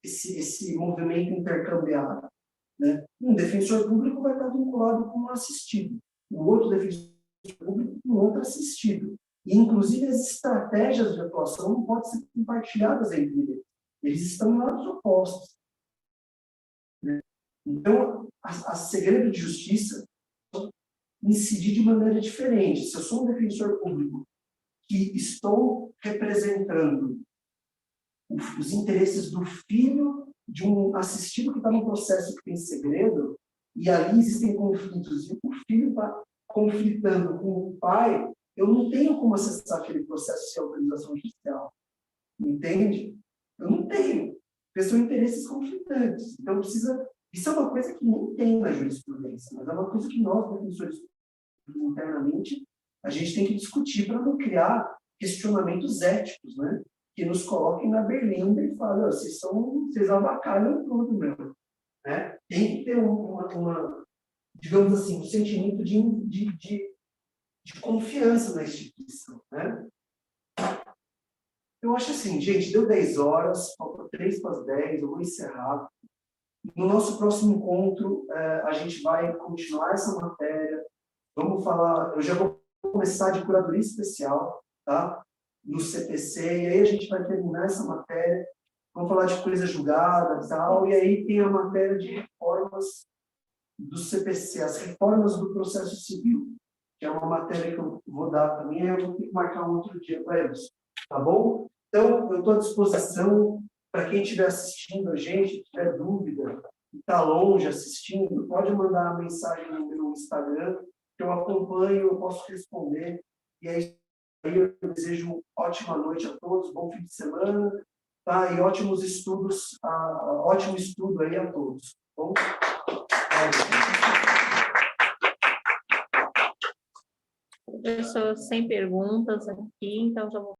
esse movimento intercambiado. Né? Um defensor público vai estar vinculado com um assistido, o outro defensor público com outro assistido. E, inclusive, as estratégias de atuação não podem ser compartilhadas entre eles. Eles estão em lados opostos. Né? Então, a segredo de justiça incidir de maneira diferente. Se eu sou um defensor público que estou representando os interesses do filho de um assistido que está num processo que tem segredo, e ali existem conflitos, e o filho está conflitando com o pai, eu não tenho como acessar aquele processo sem autorização judicial. Entende? Eu não tenho. Porque são interesses conflitantes. Então, precisa... Isso é uma coisa que nem tem na jurisprudência, mas é uma coisa que nós, defensores internamente, a gente tem que discutir para não criar questionamentos éticos, né? Que nos coloquem na berlinda e falem, vocês avacalham tudo, meu. Né? Tem que ter digamos assim, um sentimento de confiança na instituição. Né? Eu acho assim, gente, deu 10 horas, falta 3 para as 10, eu vou encerrar. No nosso próximo encontro, a gente vai continuar essa matéria. Vamos falar, eu já vou começar de curadoria especial, tá? No CPC, e aí a gente vai terminar essa matéria. Vamos falar de coisa julgada e tal, e aí tem a matéria de reformas do CPC, as reformas do processo civil, que é uma matéria que eu vou dar também, eu vou ter que marcar um outro dia para eles, tá bom? Então, eu estou à disposição para quem estiver assistindo a gente, tiver dúvida, está longe assistindo, pode mandar uma mensagem no meu Instagram, que eu acompanho, eu posso responder, e aí eu desejo uma ótima noite a todos, bom fim de semana, tá? E ótimos estudos, ótimo estudo aí a todos, tá bom? Professor, sem perguntas aqui, então já vou